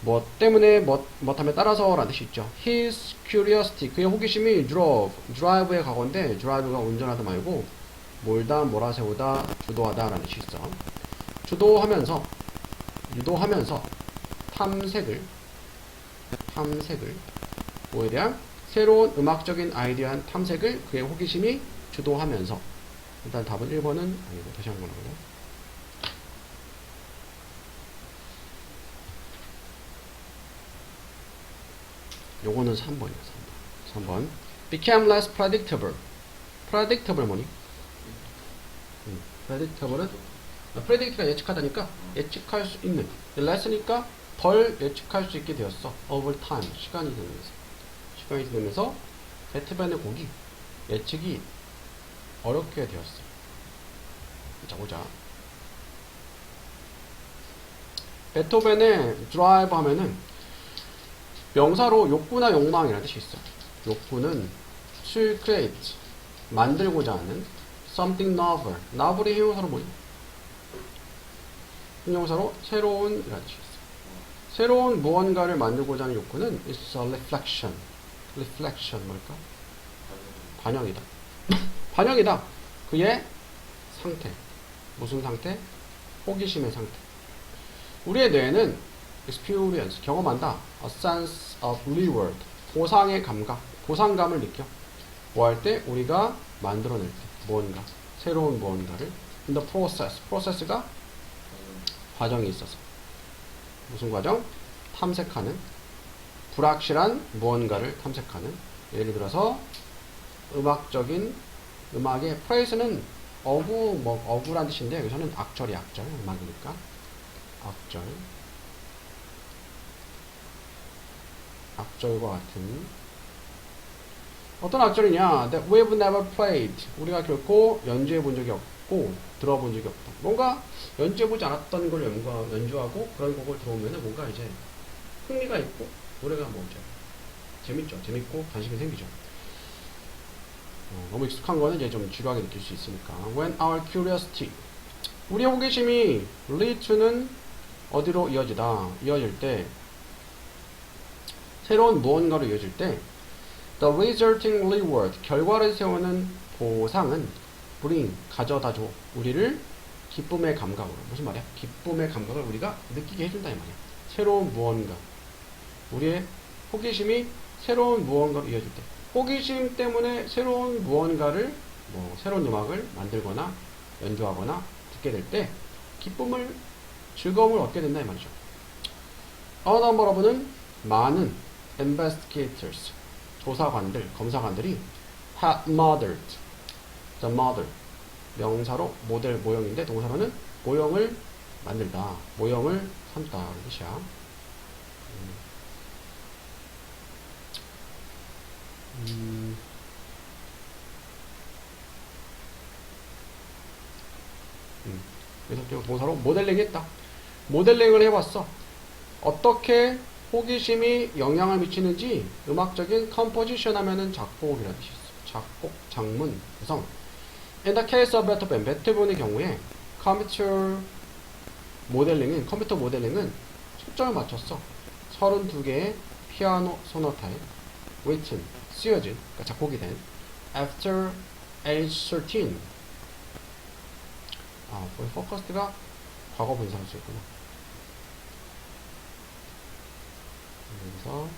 무엇 때문에 무엇함에 따라서 라는 뜻이 있죠. His curiosity, 그의 호기심이 drive의 과거인데 drive가 운전하다 말고 몰다, 몰아세우다, 주도하다 라는 뜻이 있어. 유도하면서 탐색을 뭐에 대한 새로운 음악적인 아이디어한 탐색을 그의 호기심이 주도하면서. 일단 답은 1번은 아니고 다시 한번 하고요. 요거는 3번이야. 3번. Became less predictable. predictable 뭐니? predictable은 predict가 예측하다니까 예측할 수 있는. less니까 덜 예측할 수 있게 되었어. over time. 시간이 되면서 베토벤의 곡이 예측이 어렵게 되었어. 자, 보자. 베토벤의 drive 하면은 명사로 욕구나 욕망이라는 뜻이 있어. 욕구는 to create, 만들고자 하는 something novel. novel이 형용사로 뭐니? 형용사로 새로운이라는 뜻이 있어. 새로운 무언가를 만들고자 하는 욕구는 is a reflection. reflection 뭘까? 반영이다. 반영이다. 그의 상태. 무슨 상태? 호기심의 상태. 우리의 뇌는 experience, 경험한다. a sense of reward, 보상의 감각, 보상감을 느껴. 뭐 할 때? 우리가 만들어낼 때. 무언가, 새로운 무언가를 in the process가 과정이 있어서. 무슨 과정? 탐색하는, 불확실한 무언가를 탐색하는. 예를 들어서 음악의 프레이스는 어구란 뜻인데 여기서는 악절이 악절, 음악이니까 악절과 같은. 어떤 악절이냐? That we've never played. 우리가 결코 연주해 본 적이 없고 들어본 적이 없다. 뭔가 연주해 보지 않았던 걸 연주하고 그런 곡을 들어오면 뭔가 이제 흥미가 있고 노래가 뭐죠? 재밌죠. 재밌고 관심이 생기죠. 너무 익숙한 거는 이제 좀 지루하게 느낄 수 있으니까. When our curiosity, 우리의 호기심이 lead to는 어디로 이어질 때, 새로운 무언가로 이어질 때, the resulting reward, 결과를 세우는 보상은 bring, 가져다줘, 우리를 기쁨의 감각으로. 무슨 말이야? 기쁨의 감각을 우리가 느끼게 해준다 이 말이야. 새로운 무언가, 우리의 호기심이 새로운 무언가로 이어질 때, 호기심 때문에 새로운 무언가를, 새로운 음악을 만들거나 연주하거나 듣게 될 때 즐거움을 얻게 된다 이 말이죠. 어느 여러분은 많은 investigators, 검사관들이 had modeled, the model, 명사로 모델 모형인데 동사로는 모형을 만들다, 모형을 삼다 이 뜻이야. 그래서 동사로 모델링 했다. 모델링을 해봤어. 어떻게 호기심이 영향을 미치는지 음악적인 컴포지션 하면은 작곡이라는 뜻이 있어. 작곡, 장문, 구성. In the case of 베토벤의 경우에 컴퓨터 모델링은 초점을 맞췄어. 32개의 피아노 소나타에 written, 쓰여진, 그러니까 작곡이 된 after age 13. 거의 focused가 과거 분사할 수 있구나. 그래서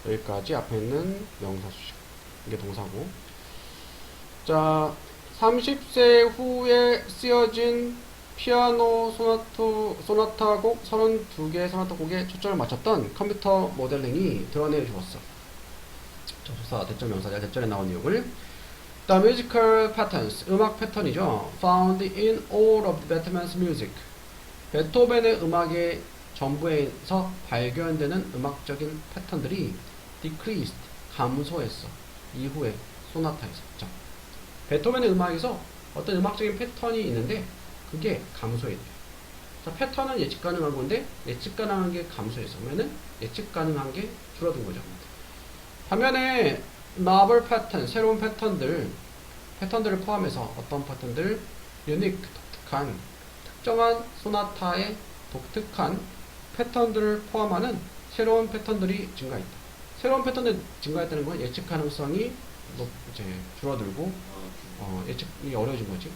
여기까지 앞에 있는 명사 수식. 이게 동사고. 자, 30세 후에 쓰여진 피아노 소나타 곡 32개의 소나타 곡에 초점을 맞췄던 컴퓨터 모델링이 드러내 주었어. 조사 대절 명사자 대절에 나온 내용을. The musical patterns, 음악 패턴이죠. Found in all of Beethoven's music. 베토벤의 음악의 전부에서 발견되는 음악적인 패턴들이 decreased, 감소했어. 이후에 소나타에서. 자, 베토벤의 음악에서 어떤 음악적인 패턴이 있는데 그게 감소해. 자, 패턴은 예측 가능한 건데 예측 가능한 게 감소해서 그러면은 예측 가능한 게 줄어든 거죠. 반면에 novel 패턴, 새로운 패턴들을 포함해서 어떤 패턴들, unique, 독특한, 특정한 소나타의 독특한 패턴들을 포함하는 새로운 패턴들이 증가했다. 새로운 패턴들이 증가했다는 건 예측 가능성이 이제 줄어들고 예측이 어려워진 거지.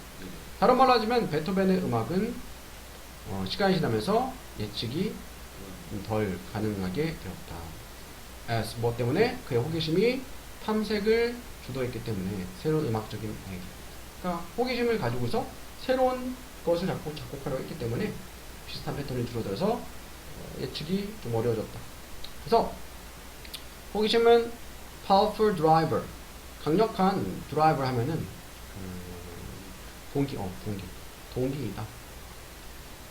다른 말로 하자면 베토벤의 음악은 시간이 지나면서 예측이 덜 가능하게 되었다. as 뭐 때문에? 그의 호기심이 탐색을 주도했기 때문에 새로운 음악적인 발견. 그러니까 호기심을 가지고서 새로운 것을 작곡하려고 했기 때문에 비슷한 패턴이 줄어들어서 예측이 좀 어려워졌다. 그래서 호기심은 powerful driver, 강력한 드라이버를 하면은 동기이다.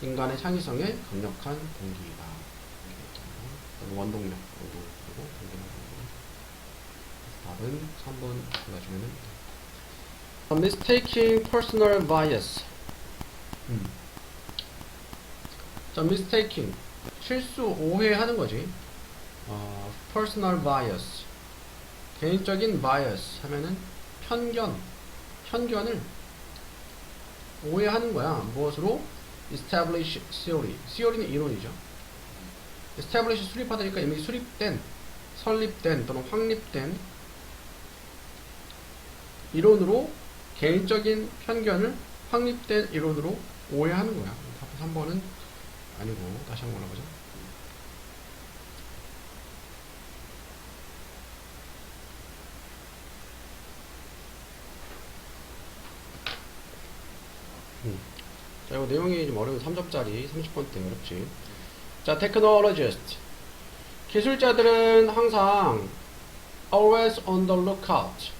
인간의 창의성에 강력한 동기이다. 원동력, 그리고 답은 3번 골라주면은 mistaking personal bias. 자, mistaking 실수, 오해하는 거지. personal bias 개인적인 bias 하면은 편견을 오해하는 거야. 무엇으로? establish theory. theory는 이론이죠. establish 수립하다니까 이미 수립된, 설립된 또는 확립된 이론으로 개인적인 편견을 확립된 이론으로 오해하는 거야. 3번은 아니고 다시 한번 올라보자. 자, 이거 내용이 좀 어려운 3점짜리 30번대 어렵지. 자, technologist. 기술자들은 항상 always on the lookout.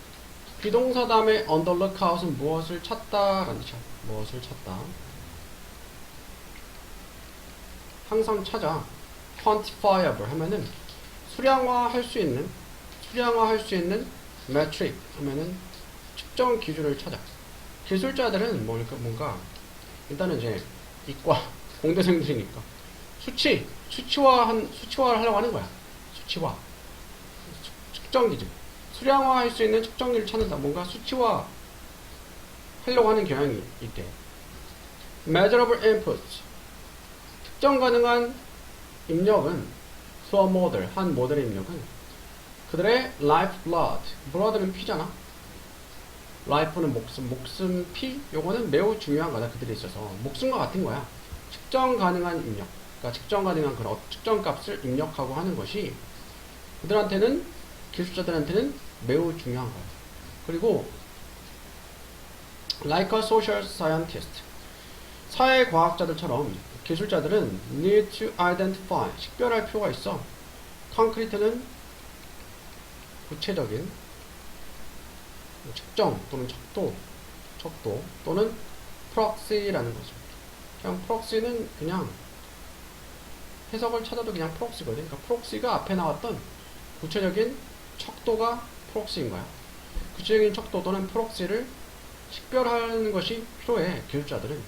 비동사 다음에 on the lookout은 무엇을 찾다 라는 뜻이야. 무엇을 찾다. 항상 찾아. quantifiable 하면은 수량화할 수 있는 metric 하면은 측정 기준을 찾아. 기술자들은 뭔가 일단은 이제 이과 공대생들이니까 수치화를 하려고 하는 거야. 수치화, 측정 기준, 수량화할 수 있는 측정기를 찾는다. 뭔가 수치화 하려고 하는 경향이 있대. measurable input, 특정 가능한 입력은 to a model, 한 모델의 입력은 그들의 lifeblood, blood는 피잖아. life는 목숨, 피, 요거는 매우 중요한 거다. 그들에 있어서 목숨과 같은 거야. 측정 가능한 입력, 그러니까 측정 가능한 그런 측정 값을 입력하고 하는 것이 그들한테는, 기술자들한테는 매우 중요한 거야. 그리고 like a social scientist, 사회과학자들처럼 기술자들은 need to identify, 식별할 필요가 있어. concrete는 구체적인 측정 또는 척도 또는 proxy라는 거죠. 그냥 proxy는 그냥 해석을 찾아도 그냥 proxy거든. 그러니까 proxy가 앞에 나왔던 구체적인 척도가 proxy인 거야. 구체적인 척도 또는 proxy를 식별하는 것이 필요해. 기술자들은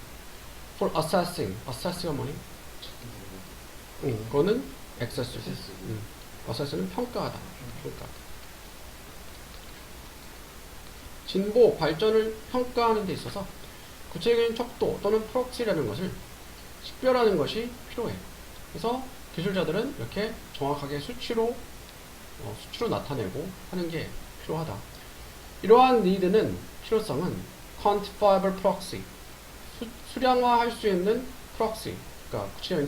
for assessing, assess가 뭐니? 그거는 access. assess는 평가하다. 진보, 발전을 평가하는 데 있어서 구체적인 척도 또는 프록시라는 것을 식별하는 것이 필요해. 그래서 기술자들은 이렇게 정확하게 수치로 나타내고 하는 게 필요하다. 이러한 니드는 필요성은 quantifiable proxy, 수량화할 수 있는 proxy, 그러니까 구체적인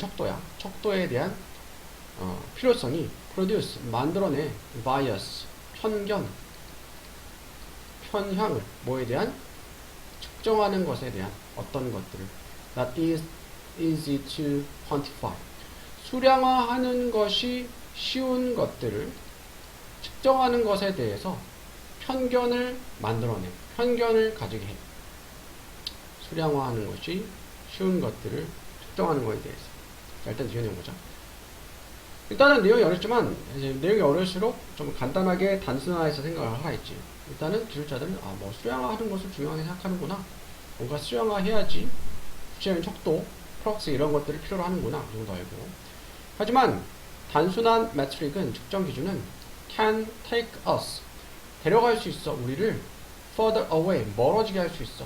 척도에 대한 필요성이 produce, 만들어내 bias, 편향을 뭐에 대한 측정하는 것에 대한 어떤 것들을 that is easy to quantify, 수량화하는 것이 쉬운 것들을 측정하는 것에 대해서 편견을 만들어내, 편견을 가지게 해. 수량화하는 것이 쉬운 것들을 측정하는 것에 대해서. 자, 일단 뒤에 내용보자. 일단은 내용이 어렵지만 내용이 어려울수록 좀 간단하게 단순화해서 생각을 하겠지. 일단은 기술자들은 뭐 수량화하는 것을 중요하게 생각하는구나, 뭔가 수량화해야지 구체적인 척도, 프록시 이런 것들을 필요로 하는구나, 이 정도 알고. 하지만 단순한 매트릭은, 측정 기준은 can take us, 데려갈 수 있어, 우리를 further away, 멀어지게 할 수 있어,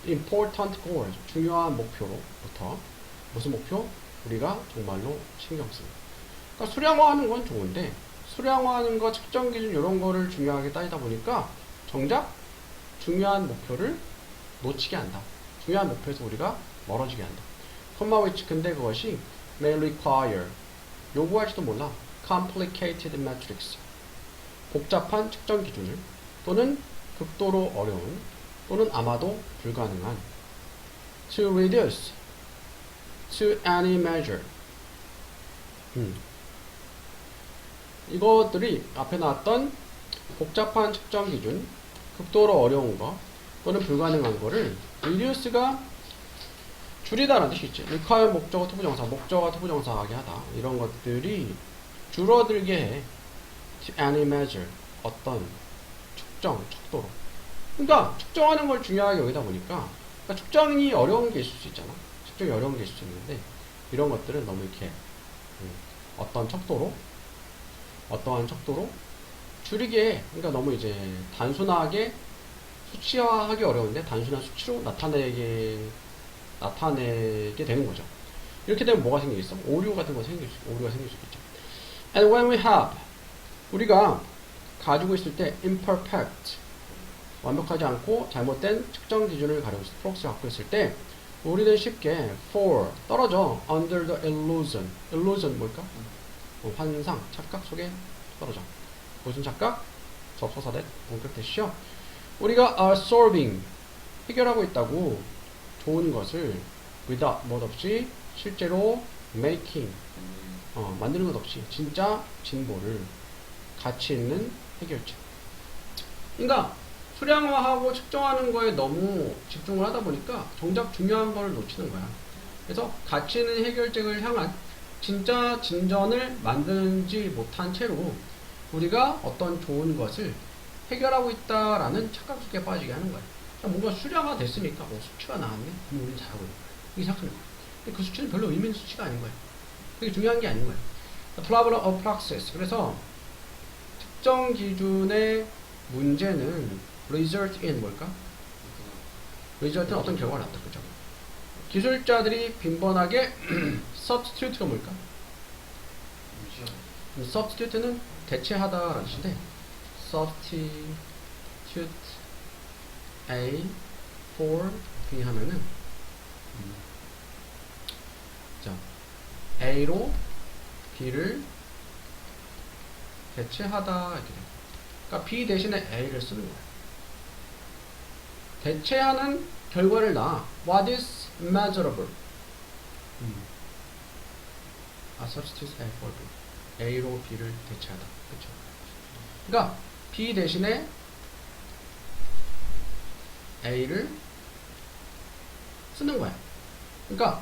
important goals, 중요한 목표로부터. 무슨 목표? 우리가 정말로 신경 쓰는. 그러니까 수량화하는 건 좋은데, 수량화하는 거, 측정 기준 이런 거를 중요하게 따지다 보니까 정작 중요한 목표를 놓치게 한다. 중요한 목표에서 우리가 멀어지게 한다. 근데 그것이 may require, 요구할지도 몰라, complicated metrics, 복잡한 측정 기준을, 또는 극도로 어려운, 또는 아마도 불가능한 to reduce to any measure. 이것들이 앞에 나왔던 복잡한 측정 기준, 극도로 어려운 거, 또는 불가능한 거를 reduce가 줄이다라는 뜻이 있지. require 목적어 투부정사, 목적어 투부정사하게 하다. 이런 것들이 줄어들게 해. to any measure, 어떤 측정, 척도로. 그러니까 측정하는 걸 중요하게 여기다 보니까, 그러니까 측정이 어려운 게 있을 수 있잖아. 측정이 어려운 게 있을 수 있는데, 이런 것들은 너무 이렇게 어떠한 척도로 줄이게 해. 그러니까 너무 이제 단순하게 수치화하기 어려운데 단순한 수치로 나타내게 되는 거죠. 이렇게 되면 뭐가 생기겠어? 오류가 생길 수 있겠죠. And when we have, 우리가 가지고 있을 때 imperfect, 완벽하지 않고 잘못된 측정 기준을 가지고 있을 때, 프록시를 갖고 있을 때, 우리는 쉽게 fall, 떨어져, under the illusion. illusion 뭘까? 환상, 착각 속에 떨어져. 무슨 착각? 접속사 대 원격 대시죠. 우리가 are solving, 해결하고 있다고 좋은 것을 without, 뭐 없이, 실제로 making, 만드는 것 없이 진짜 진보를, 가치 있는 해결책. 그러니까 수량화하고 측정하는 거에 너무 집중을 하다 보니까 정작 중요한 걸 놓치는 거야. 그래서 가치 있는 해결책을 향한 진짜 진전을 만들지 못한 채로 우리가 어떤 좋은 것을 해결하고 있다라는 착각 속에 빠지게 하는 거야. 뭔가 수량화 됐으니까 수치가 나왔네? 그럼 우리는 잘하고 있는 거야. 이게 생각하는 거야. 근데 그 수치는 별로 의미 있는 수치가 아닌 거야. 그게 중요한 게 아닌 거야. Problem of praxis. 그래서 특정 기준의 문제는 result in 뭘까? result는 어떤 결과를 낳다. 그죠? 기술자들이 빈번하게 substitute가 뭘까? substitute는 대체하다라는 뜻인데, substitute A for B 하면은 자, A로 B를 대체하다 이렇게 돼. 그러니까 B 대신에 A를 쓰는 거야. 대체하는 결과를 낳아. What is measurable? substitute A for B. A로 B를 대체하다. 그쵸? 그러니까 B 대신에 A를 쓰는 거야. 그러니까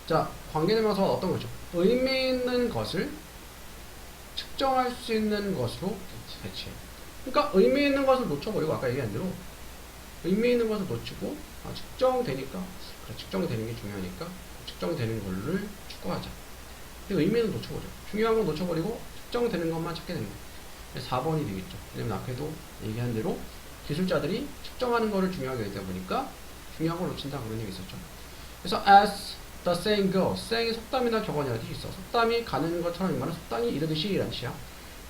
자, 관계대명사가 어떤 거죠? 의미 있는 것을 측정할 수 있는 것으로 대체. 그러니까 의미 있는 것을 놓쳐버리고, 아까 얘기한 대로 의미 있는 것을 놓치고, 측정되니까, 그래, 측정되는 게 중요하니까 측정되는 거를 추구하자. 근데 의미는 놓쳐버려. 중요한 건 놓쳐버리고 측정되는 것만 찾게 되는 거야. 4번이 되겠죠. 왜냐면 앞에도 얘기한 대로 기술자들이 측정하는 거를 중요하게 하다 보니까 중요한 걸 놓친다, 그런 얘기 있었죠. 그래서 as the saying goes, saying이 속담이나 격언이라는 뜻이 있어. 속담이 가는 것처럼 이말은 속담이 이르듯이 이란 뜻이야.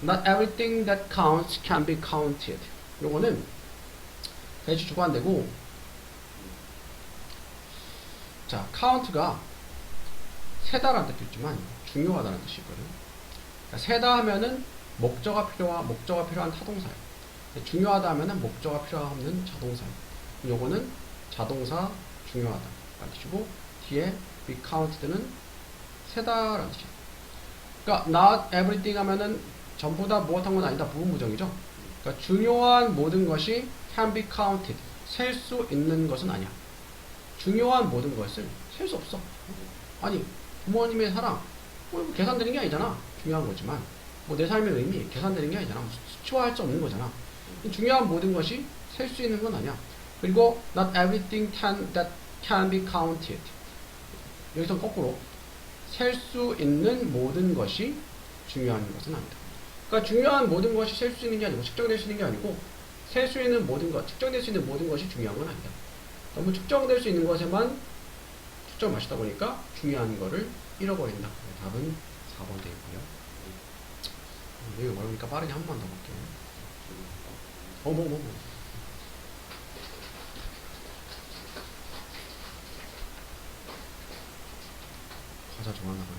Not everything that counts can be counted. 요거는 대시 주관되고, 자, count가 세다라는 뜻도 있지만 중요하다는 뜻이 있거든. 그러니까 세다 하면은 목적어가 필요한 타동사예요. 중요하다 하면은 목적어가 필요없는 자동사예요. 요거는 자동사 중요하다 라는 뜻이고, 뒤에 be counted는 세다라는 뜻이에요. 그러니까 not everything 하면은 전부 다 무엇한 건 아니다, 부분부정이죠. 그러니까 중요한 모든 것이 can be counted, 셀 수 있는 것은 아니야. 중요한 모든 것을 셀 수 없어. 아니, 부모님의 사랑, 뭐 계산되는 게 아니잖아. 중요한 거지만 뭐 내 삶의 의미 계산되는 게 아니잖아. 수치화할 수 없는 거잖아. 중요한 모든 것이 셀 수 있는 건 아니야. 그리고 not everything that can be counted, 여기서 거꾸로 셀 수 있는 모든 것이 중요한 것은 아니다. 그러니까 중요한 모든 것이 셀 수 있는 게 아니고 측정될 수 있는 게 아니고, 셀 수 있는 모든 것, 측정될 수 있는 모든 것이 중요한 건 아니다. 너무 측정될 수 있는 것에만 초점을 맞추다 보니까 중요한 거를 잃어버린다. 답은 4번 되고요. 여기 어려우니까 빠르게 한 번 더 볼게요. 과자 좋아하나봐요.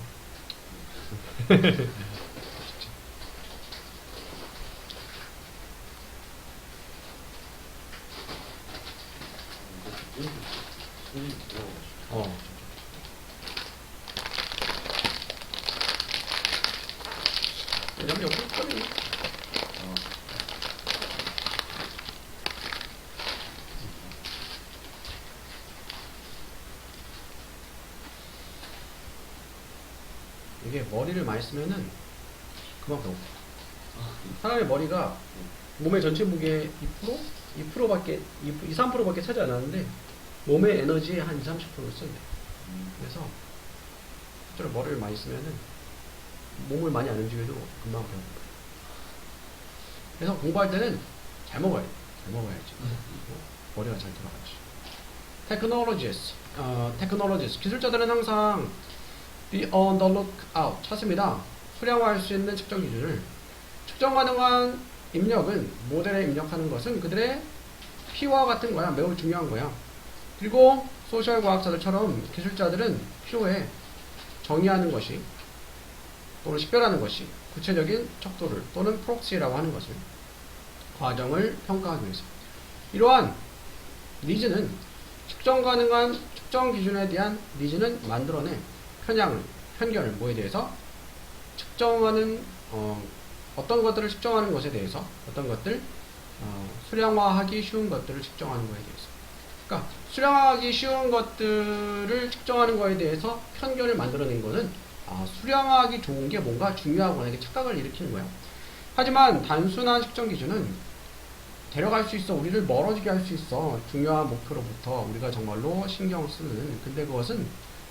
왜냐면 여기 있거든요. 이게 머리를 많이 쓰면은 금방 배고파. 사람의 머리가 몸의 전체 무게의 2%밖에, 3%밖에 차지 않았는데 몸의 에너지의 한 20-30%를 쓴대. 그래서 실제로 머리를 많이 쓰면은 몸을 많이 안 움직여도 금방 배고파. 그래서 공부할 때는 잘 먹어야 돼. 잘 먹어야지. 머리가 잘 돌아가지. technologies. 기술자들은 항상 be on the lookout, 찾습니다. 수량화할 수 있는 측정 기준을. 측정 가능한 입력은, 모델에 입력하는 것은 그들의 P와 같은 거야. 매우 중요한 거야. 그리고 소셜 과학자들처럼 기술자들은 필요해. 정의하는 것이 또는 식별하는 것이 구체적인 척도를 또는 프록시라고 하는 것을, 과정을 평가하기 위해서. 이러한 니즈는, 측정 가능한 측정 기준에 대한 니즈는 만들어내 편견을 뭐에 대해서 측정하는, 어떤 것들을 측정하는 것에 대해서, 어떤 것들 수량화하기 쉬운 것들을 측정하는 것에 대해서. 그러니까 수량화하기 쉬운 것들을 측정하는 것에 대해서 편견을 만들어낸 것은, 수량화하기 좋은 게 뭔가 중요하거나 이게 착각을 일으키는 거야. 하지만 단순한 측정 기준은 데려갈 수 있어. 우리를 멀어지게 할 수 있어. 중요한 목표로부터 우리가 정말로 신경 쓰는. 근데 그것은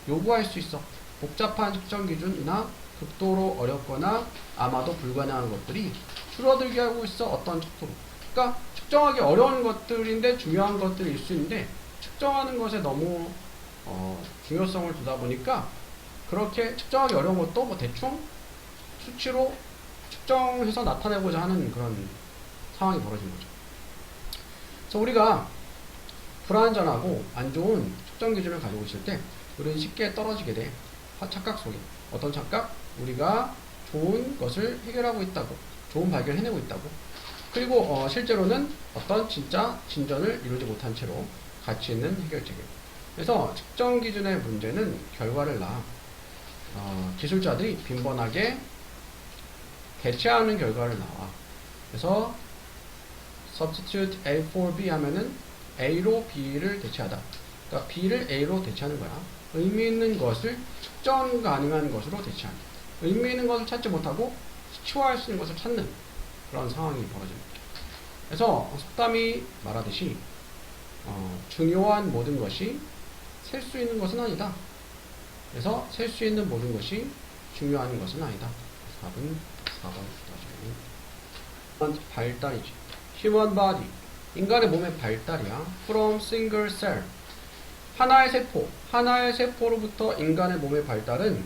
요구할 수 있어. 복잡한 측정 기준이나 극도로 어렵거나 아마도 불가능한 것들이 줄어들게 하고 있어. 어떤 척도로. 그러니까 측정하기 어려운 것들인데 중요한 것들일 수 있는데, 측정하는 것에 너무 중요성을 두다 보니까 그렇게 측정하기 어려운 것도 뭐 대충 수치로 측정해서 나타내고자 하는 그런 상황이 벌어진 거죠. 그래서 우리가 불완전하고 안 좋은 측정 기준을 가지고 있을 때 우리는 쉽게 떨어지게 돼. 착각 속에. 어떤 착각? 우리가 좋은 것을 해결하고 있다고, 좋은 발견을 해내고 있다고. 그리고 실제로는 어떤 진짜 진전을 이루지 못한 채로 가치 있는 해결책이에요. 그래서 측정 기준의 문제는 결과를 낳아 기술자들이 빈번하게 대체하는 결과를 나와. 그래서 substitute A for B 하면은 A로 B를 대체하다. 그러니까 B를 A로 대체하는 거야. 의미 있는 것을 측정 가능한 것으로 대체하는. 의미 있는 것을 찾지 못하고 수치화할 수 있는 것을 찾는 그런 상황이 벌어집니다. 그래서 속담이 말하듯이 중요한 모든 것이 셀 수 있는 것은 아니다. 그래서 셀 수 있는 모든 것이 중요한 것은 아니다. 답은 4번. 발달이지. Human body. 인간의 몸의 발달이야. From single cell. 하나의 세포로부터 인간의 몸의 발달은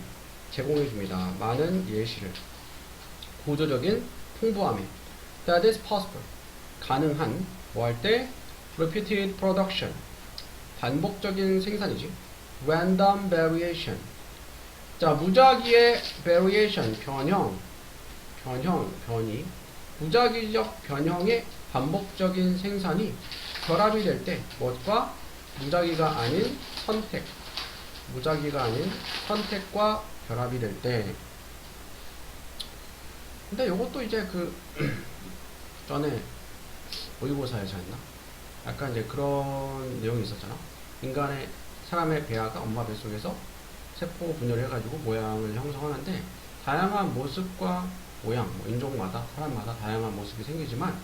제공해줍니다. 많은 예시를. 구조적인 풍부함에 that is possible. 가능한 뭐 할 때 repeated production. 반복적인 생산이지. random variation. 자, 무작위의 variation, 변이. 무작위적 변형의 반복적인 생산이 결합이 될 때 무엇과 무작위가 아닌 선택과 결합이 될 때. 근데 이것도 이제 그 전에 모의고사에서 했나? 약간 이제 그런 내용이 있었잖아. 사람의 배아가 엄마 뱃속에서 세포 분열을 해가지고 모양을 형성하는데 다양한 모습과 모양, 뭐 인종마다 사람마다 다양한 모습이 생기지만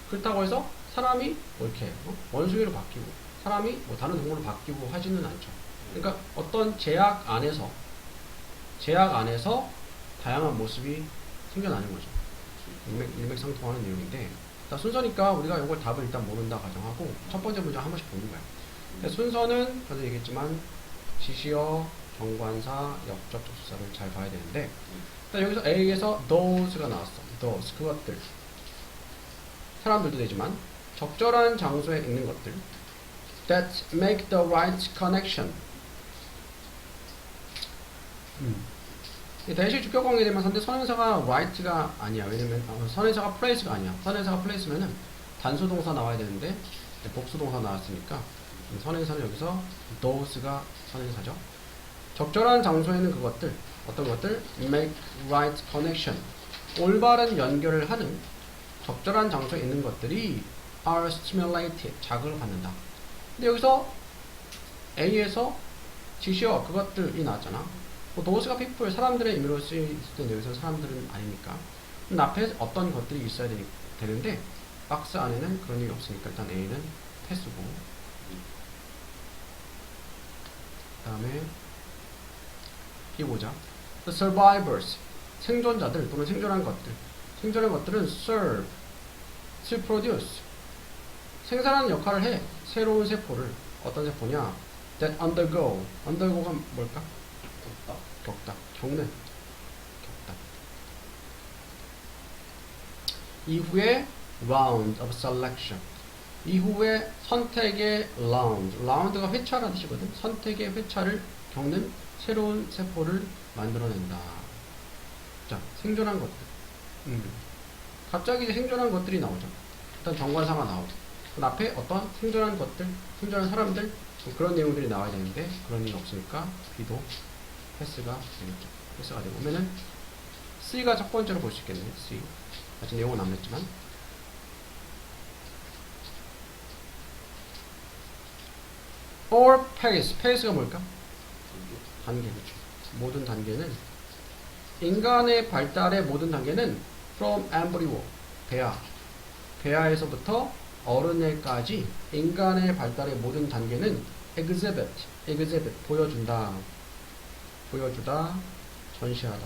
그렇다고 해서 사람이 뭐 이렇게 원숭이로 바뀌고 사람이 뭐 다른 동물로 바뀌고 하지는 않죠. 그러니까 어떤 제약 안에서 다양한 모습이 생겨나는 거죠. 일맥상통하는 내용인데 순서니까 우리가 이걸 답을 일단 모른다 가정하고 첫 번째 문제 한 번씩 보는 거야. 순서는 전에 얘기했지만 지시어, 정관사, 역적, 접속사를 잘 봐야 되는데 여기서 A에서 those가 나왔어. those, 그것들. 사람들도 되지만 적절한 장소에 있는 것들. that make the right connection. 대시 주격관계 되면 근데 선행사가 right가 아니야. 왜냐면 선행사가 place가 아니야. 선행사가 place면은 단수동사 나와야 되는데 복수동사 나왔으니까 선행사는 여기서 those가 선행사죠. 적절한 장소에 있는 그것들, 어떤 것들? make right connection. 올바른 연결을 하는 적절한 장소에 있는 것들이 are stimulated. 자극을 받는다. 근데 여기서 A에서 지시어 그것들이 나왔잖아. 뭐 those가 people, 사람들의 의미로 쓰일 텐데 여기서 사람들은 아니니까. 앞에 어떤 것들이 있어야 되는데 박스 안에는 그런 일이 없으니까 일단 A는 패스고. 그 다음에 B 보자. The survivors. 생존자들 또는 생존한 것들. 생존한 것들은 serve, to produce. 생산하는 역할을 해. 새로운 세포를. 어떤 세포냐? that undergo. undergo가 뭘까? 겪다. 겪다. 이후에 round of selection. 이후에 선택의 round. round가 회차라는 뜻이거든. 선택의 회차를 겪는 새로운 세포를 만들어낸다. 자, 생존한 것들. 갑자기 이제 생존한 것들이 나오죠. 일단 정관사가 나오죠. 그 앞에 어떤 생존한 것들, 생존한 사람들, 뭐 그런 내용들이 나와야 되는데 그런 일이 없으니까 B도 패스가 되겠죠. 패스가 되고 오면은 C가 첫 번째로 볼 수 있겠네. C. 아직 내용은 안 냈지만. or pace. pace가 뭘까? 단계, 그렇죠. 모든 단계는 인간의 발달의 모든 단계는 from embryo, 배아에서부터 어른에까지 인간의 발달의 모든 단계는 exhibit, 보여주다, 전시하다.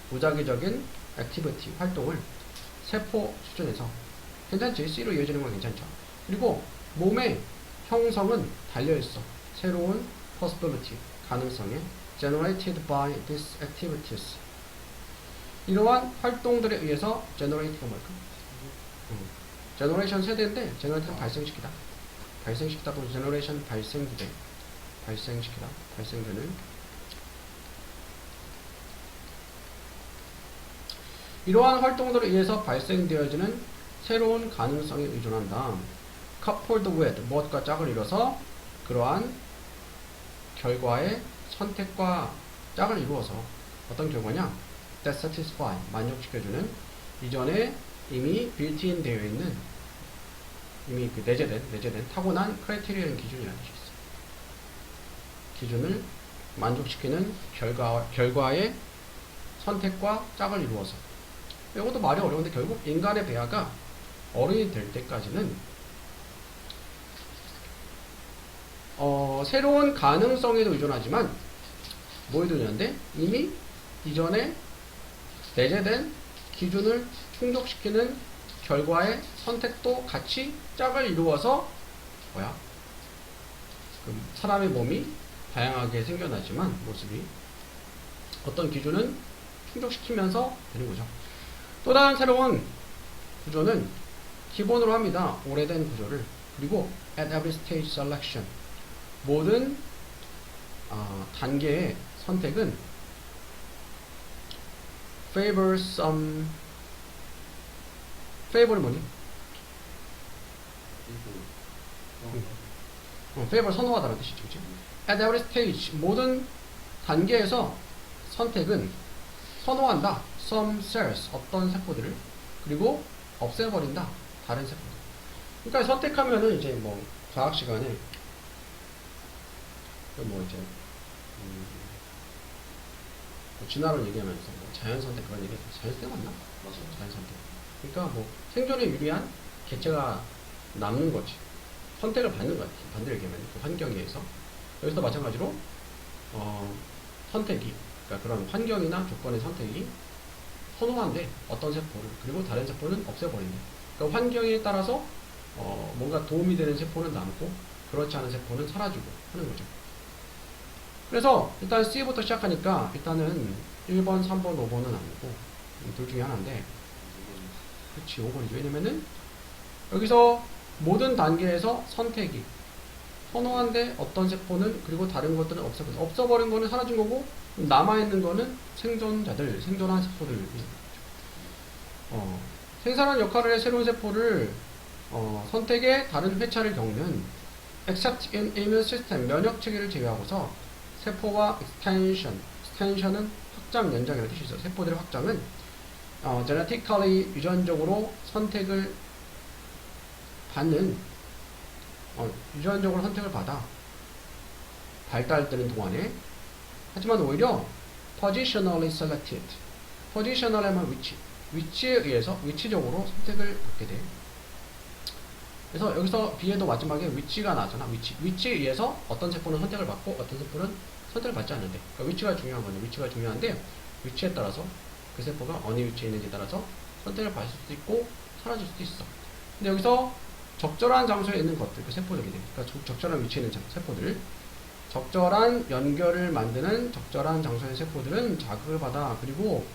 무작위적인 activity, 활동을 세포 수준에서 괜찮지? C로 이어지는 건 괜찮죠. 그리고 몸의 형성은 달려있어. 새로운 possibility, 가능성에 generated by these activities. 이러한 활동들에 의해서 generate가 뭘까? generation 세대인데 generate는 발생시키다. 발생시키다 또는 generation 발생시키다. 발생되는. 이러한 활동들에 의해서 발생되어지는 새로운 가능성에 의존한다. coupled with, 무엇과 짝을 이뤄서 그러한 결과의 선택과 짝을 이루어서 어떤 결과냐? that satisfy, 만족시켜주는 이전에 이미 built-in 되어 있는 이미 그 내재된 타고난 크라이테리언 기준이라는 뜻이 있어요. 기준을 만족시키는 결과의 선택과 짝을 이루어서. 이것도 말이 어려운데 결국 인간의 배아가 어른이 될 때까지는 새로운 가능성에도 의존하지만 뭐에도 의존한데 이미 이전에 내재된 기준을 충족시키는 결과의 선택도 같이 짝을 이루어서 그 사람의 몸이 다양하게 생겨나지만 모습이 어떤 기준은 충족시키면서 되는 거죠. 또 다른 새로운 구조는 기본으로 합니다. 오래된 구조를. 그리고 at every stage selection 모든 단계의 선택은 favor는 뭐니? favor 선호하다는 뜻이죠. 그치? at every stage 모든 단계에서 선택은 선호한다. some cells 어떤 세포들을 그리고 없애버린다. 다른 세포들. 그러니까 선택하면은 이제 뭐 과학 시간에 뭐 이제 뭐 진화론 얘기하면서 뭐 자연 선택 그런 얘기 자연 선택 맞나? 맞아. 자연 선택. 그러니까 뭐 생존에 유리한 개체가 남는 거지. 선택을 받는 것 같아. 반대로 얘기하면 그 환경에 의해서 여기서도 마찬가지로 선택이 그러니까 그런 환경이나 조건의 선택이 선호한데 어떤 세포를 그리고 다른 세포는 없애버린대. 그러니까 환경에 따라서 뭔가 도움이 되는 세포는 남고 그렇지 않은 세포는 사라지고 하는 거죠. 그래서 일단 C부터 시작하니까 일단은 1번, 3번, 5번은 아니고 둘 중에 하나인데 그렇지 5번이죠. 왜냐면은 여기서 모든 단계에서 선택이 선호한데 어떤 세포는 그리고 다른 것들은 없애버린 없어버린 거는 사라진 거고 남아있는 거는 생존자들, 생존한 세포들 생산하는 역할을 해 새로운 세포를 선택의 다른 회차를 겪는 except in immune system 면역 체계를 제외하고서 세포와 extension은 확장, 연장이라는 뜻이 있어요. 세포들의 확장은 genetically 유전적으로 선택을 받는 유전적으로 선택을 받아 발달되는 동안에 하지만 오히려 positionally selected positional에만 위치에 의해서 위치적으로 선택을 받게 돼. 그래서 여기서 B에도 마지막에 위치가 나잖아. 위치에 의해서 어떤 세포는 선택을 받고 어떤 세포는 선택을 받지 않는데 그러니까 위치가 중요한 거죠. 위치가 중요한데 위치에 따라서 그 세포가 어느 위치에 있는지에 따라서 선택을 받을 수도 있고 사라질 수도 있어. 근데 여기서 적절한 장소에 있는 것들, 그 세포들이네. 그러니까 적절한 위치에 있는 세포들, 적절한 연결을 만드는 적절한 장소의 세포들은 자극을 받아. 그리고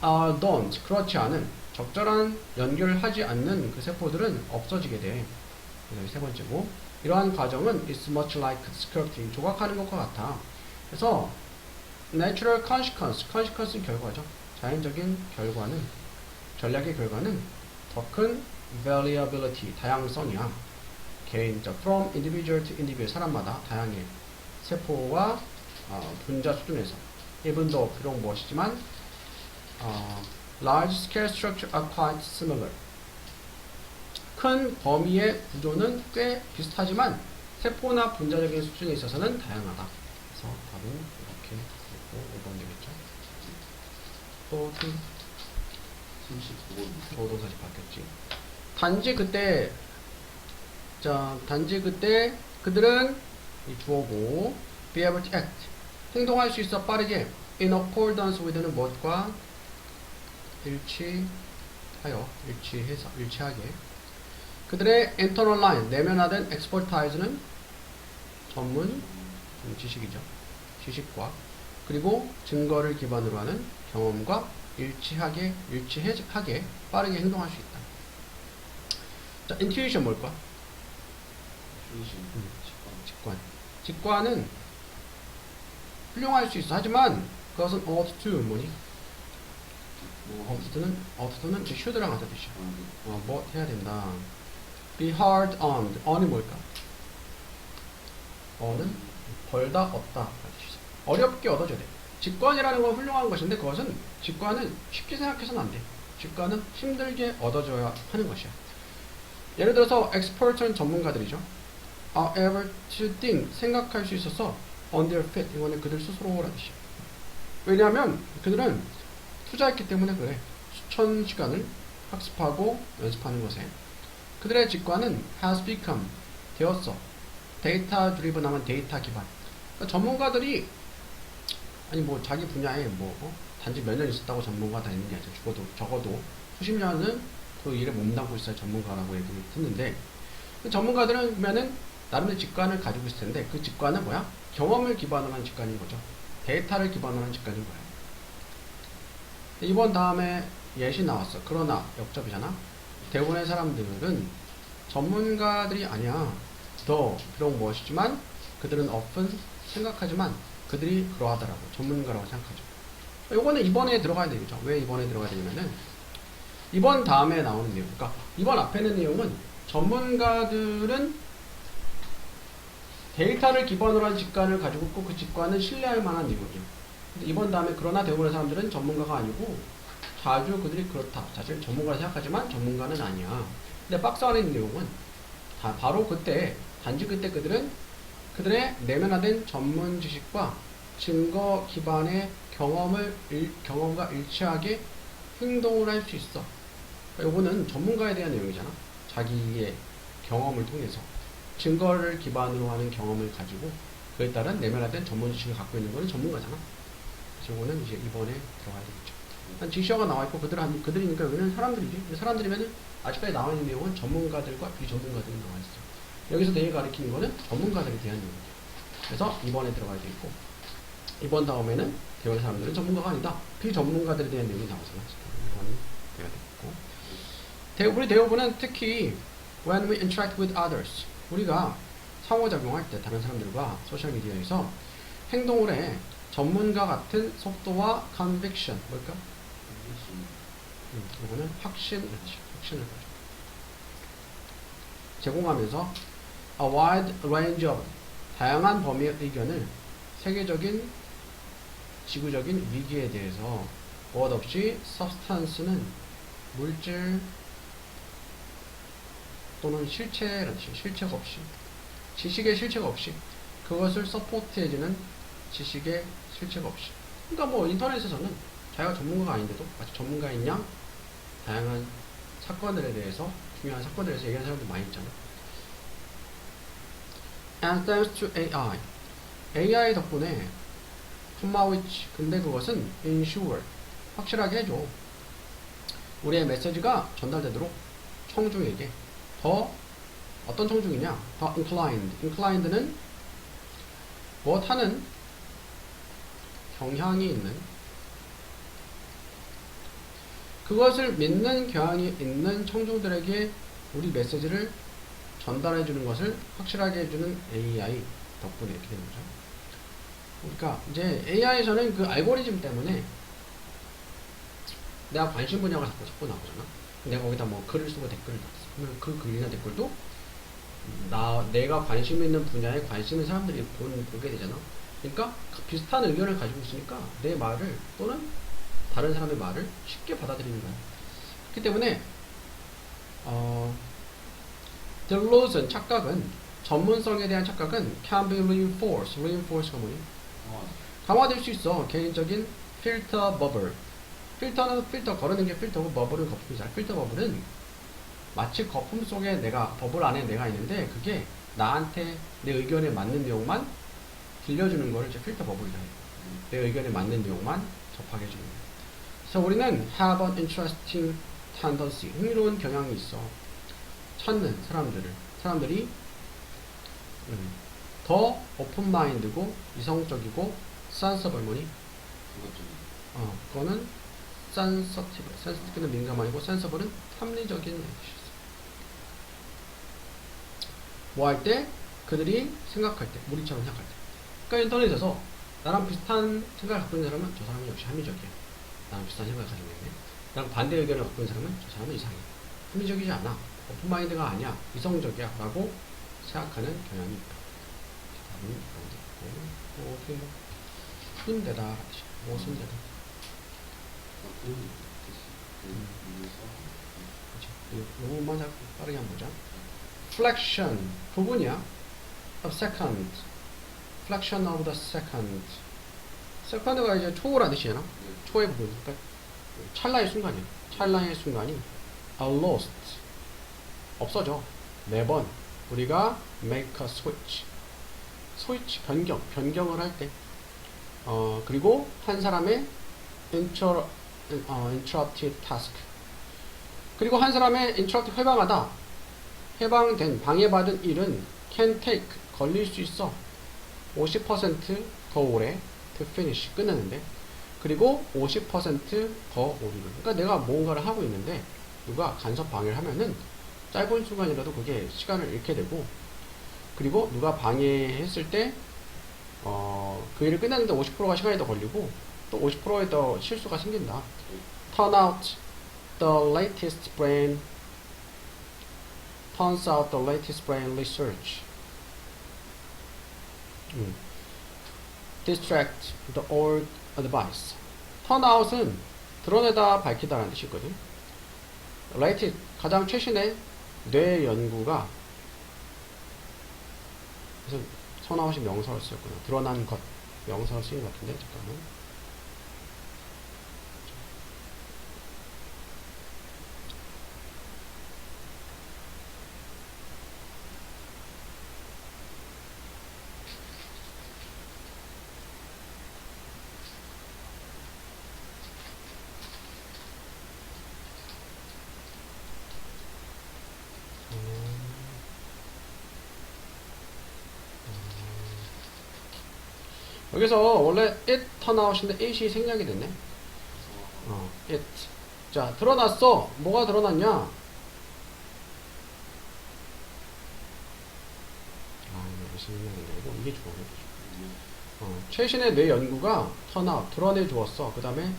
don't 그렇지 않은 적절한 연결을 하지 않는 그 세포들은 없어지게 돼. 그래서 세 번째고 이러한 과정은 is much like sculpting 조각하는 것과 같아. 그래서 natural consequence는 결과죠. 자연적인 결과는 전략의 결과는 더 큰 variability 다양성이야. 개인적 from individual to individual 사람마다 다양해. 세포와 분자 수준에서 even though 비록 무엇이지만 large scale structure are quite similar. 큰 범위의 구조는 꽤 비슷하지만 세포나 분자적인 수준에 있어서는 다양하다. 그래서 답은 이렇게 되고 5번 되겠죠. 또 39번 조동사지 바뀌었지. 단지 그때 그들은 이 주어고 be able to act 행동할 수 있어 빠르게 in accordance with는 무엇과 일치하게 그들의 internal line 내면화된 expertise는 전문 지식이죠. 지식과 그리고 증거를 기반으로 하는 경험과 일치하게 빠르게 행동할 수 있다. 자, intuition 뭘까? 직관은 훌륭할 수 있어. 하지만 그것은 ought to 뭐니? ought는 should랑 같은 뜻이야. 뭐 해야 된다. be hard earned. earn이 뭘까? earn은 벌다 얻다. 어렵게 얻어줘야 돼. 직관이라는 건 훌륭한 것인데 직관은 쉽게 생각해서는 안 돼. 직관은 힘들게 얻어줘야 하는 것이야. 예를 들어서 expert는 전문가들이죠. are able to think 생각할 수 있어서 on their feet 이거는 그들 스스로라는 뜻이야. 왜냐하면 그들은 투자했기 때문에 그래. 수천 시간을 학습하고 연습하는 것에 그들의 직관은 has become 되었어. 데이터 드리븐 하면 데이터 기반. 그러니까 전문가들이 아니 뭐 자기 분야에 단지 몇 년 있었다고 전문가가 되는 게 아니라 적어도 수십 년은 그 일에 몸담고 있어야 전문가라고 얘기를 듣는데 전문가들은 보면은 나름의 직관을 가지고 있을 텐데 그 직관은 뭐야? 경험을 기반으로 한 직관인 거죠. 데이터를 기반으로 한 직관인 거야. 이번 다음에 예시 나왔어. 그러나 역접이잖아. 대부분의 사람들은 전문가들이 아니야. 더 비록 무엇이지만 그들은 often 생각하지만 그들이 그러하더라고. 전문가라고 생각하죠. 요거는 이번에 들어가야 되겠죠. 왜 이번에 들어가야 되냐면은 이번 다음에 나오는 내용. 그러니까 이번 앞에 있는 내용은 전문가들은 데이터를 기반으로 한 직관을 가지고 있고 그 직관은 신뢰할 만한 내용이에요. 근데 이번 다음에 그러나 대부분의 사람들은 전문가가 아니고 자주 그들이 그렇다. 사실 전문가라 생각하지만 전문가는 아니야. 근데 박스 안에 있는 내용은 다 바로 그때 단지 그때 그들은 그들의 내면화된 전문 지식과 증거 기반의 경험과 일치하게 행동을 할 수 있어. 그러니까 요거는 전문가에 대한 내용이잖아. 자기의 경험을 통해서 증거를 기반으로 하는 경험을 가지고 그에 따른 내면화된 전문 지식을 갖고 있는 거는 전문가잖아. 그래서 요거는 이제 이번에 들어가야 되겠죠. 지시어가 나와 있고 그들이니까 여기는 사람들이지. 사람들이면은 아직까지 나와 있는 내용은 전문가들과 비전문가들이 나와 있어. 여기서 내일 가리키는 거는 전문가들에 대한 내용이에요. 그래서 이번에 들어가야 되겠고 이번 다음에는 대부분의 사람들은 전문가가 아니다. 비전문가들에 대한 내용이 나오잖아. 이번에 돼야 되겠고 우리 대부분은 특히 when we interact with others 우리가 상호작용할 때 다른 사람들과 소셜미디어에서 행동을 해 전문가 같은 속도와 conviction 뭘까? 이거는 확신을 가지고 제공하면서 a wide range of 다양한 범위의 의견을 세계적인 지구적인 위기에 대해서 무엇 없이 substance는 물질 또는 실체라는 뜻이에요. 실체가 없이 지식의 실체가 없이 그것을 서포트해주는 지식의 실체가 없이 그러니까 뭐 인터넷에서는 자기가 전문가가 아닌데도 마치 전문가인 양 다양한 사건들에 대해서 중요한 사건들에 대해서 얘기하는 사람들 많이 있잖아. And thanks to AI AI 덕분에 which 근데 그것은 ensure 확실하게 해줘 우리의 메시지가 전달되도록 청중에게 더 어떤 청중이냐 더 inclined는 무엇하는 경향이 있는 그것을 믿는 경향이 있는 청중들에게 우리 메시지를 전달해 주는 것을 확실하게 해주는 AI 덕분에 이렇게 되는 거죠. 그러니까 이제 AI에서는 그 알고리즘 때문에 내가 관심 분야가 자꾸 나오잖아. 내가 거기다 뭐 글을 쓰고 댓글을 달았어. 그러면 그 글이나 댓글도 내가 관심 있는 분야에 관심 있는 사람들이 보게 되잖아. 그러니까 비슷한 의견을 가지고 있으니까 내 말을 또는 다른 사람의 말을 쉽게 받아들이는 거야. 그렇기 때문에 딜루전 착각은 전문성에 대한 착각은 can be reinforced가 뭐니? 강화될 수 있어. 개인적인 필터 버블. 필터는 필터 걸어낸 게 필터고 버블은 거품이잖아. 필터 버블은 마치 거품 속에 버블 안에 내가 있는데 그게 나한테 내 의견에 맞는 내용만 들려주는 거를 이제 필터 버블이라 해요. 내 의견에 맞는 내용만 접하게 해주는 거예요. 그래서 우리는 have an interesting tendency 흥미로운 경향이 있어. 찾는 사람들이 더 오픈 마인드고 이성적이고 sensible 뭐니? 그거는 sensitive는 민감하고 sensible은 합리적인 뜻이 있어. 뭐 할 때? 그들이 생각할 때, 우리처럼 생각할 때. 그러니까 인터넷에서 나랑 비슷한 생각을 갖고 있는 사람은 저 사람은 역시 합리적이야. 나랑 비슷한 생각을 가지고 있네. 나랑 반대 의견을 갖고 있는 사람은 저 사람은 이상해. 합리적이지 않아. 오픈 마인드가 아니야. 이성적이야. 라고 생각하는 경향이 있다. 다음은 이런 게 있고, 순대다. 순대다. 요거만 빠르게 한번 보자. flexion 부분이야. of second. flexion of the second. second가 이제 초라는 뜻이잖아. 초의 부분. 그러니까 찰나의 순간이야. 찰나의 순간이 are lost. 없어져. 매번 우리가 make a switch. 변경을 할 때. 그리고 한 사람의 interrupted task. 그리고 한 사람의 interrupt 해방된 방해받은 일은 can take 걸릴 수 있어. 50%더 오래 to finish 끝내는데, 그리고 50%더 오류를. 그러니까 내가 뭔가를 하고 있는데 누가 간섭 방해를 하면은 짧은 순간이라도 그게 시간을 잃게 되고, 그리고 누가 방해했을 때 그 일을 끝내는데 50%가 시간이 더 걸리고 또 50%의 더 실수가 생긴다. Turn out the latest brain turns out the latest brain research distract the old advice. turn out은 드러내다, 밝히다라는 뜻이 있거든. latest, 가장 최신의 뇌 연구가, 그래서 turn out이 명사로 쓰였구나. 드러난 것, 명사로 쓰인 것 같은데, 잠깐만. 여기서 원래 it turn out인데 it이 생략이 됐네. it. 자, 드러났어. 뭐가 드러났냐? 이거 무슨 생략인데, 이게 좋아. 최신의 뇌 연구가 turn out, 드러내 주었어. 그 다음에,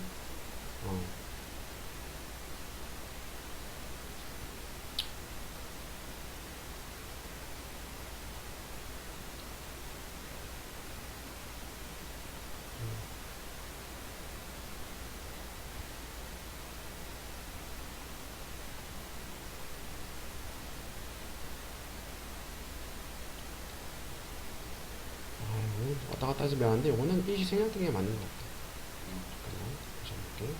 왔다 갔다 해서 미안한데, 이거는 it이 생략된 게 맞는 것 같아. 잠깐만, 다시 한번 볼게.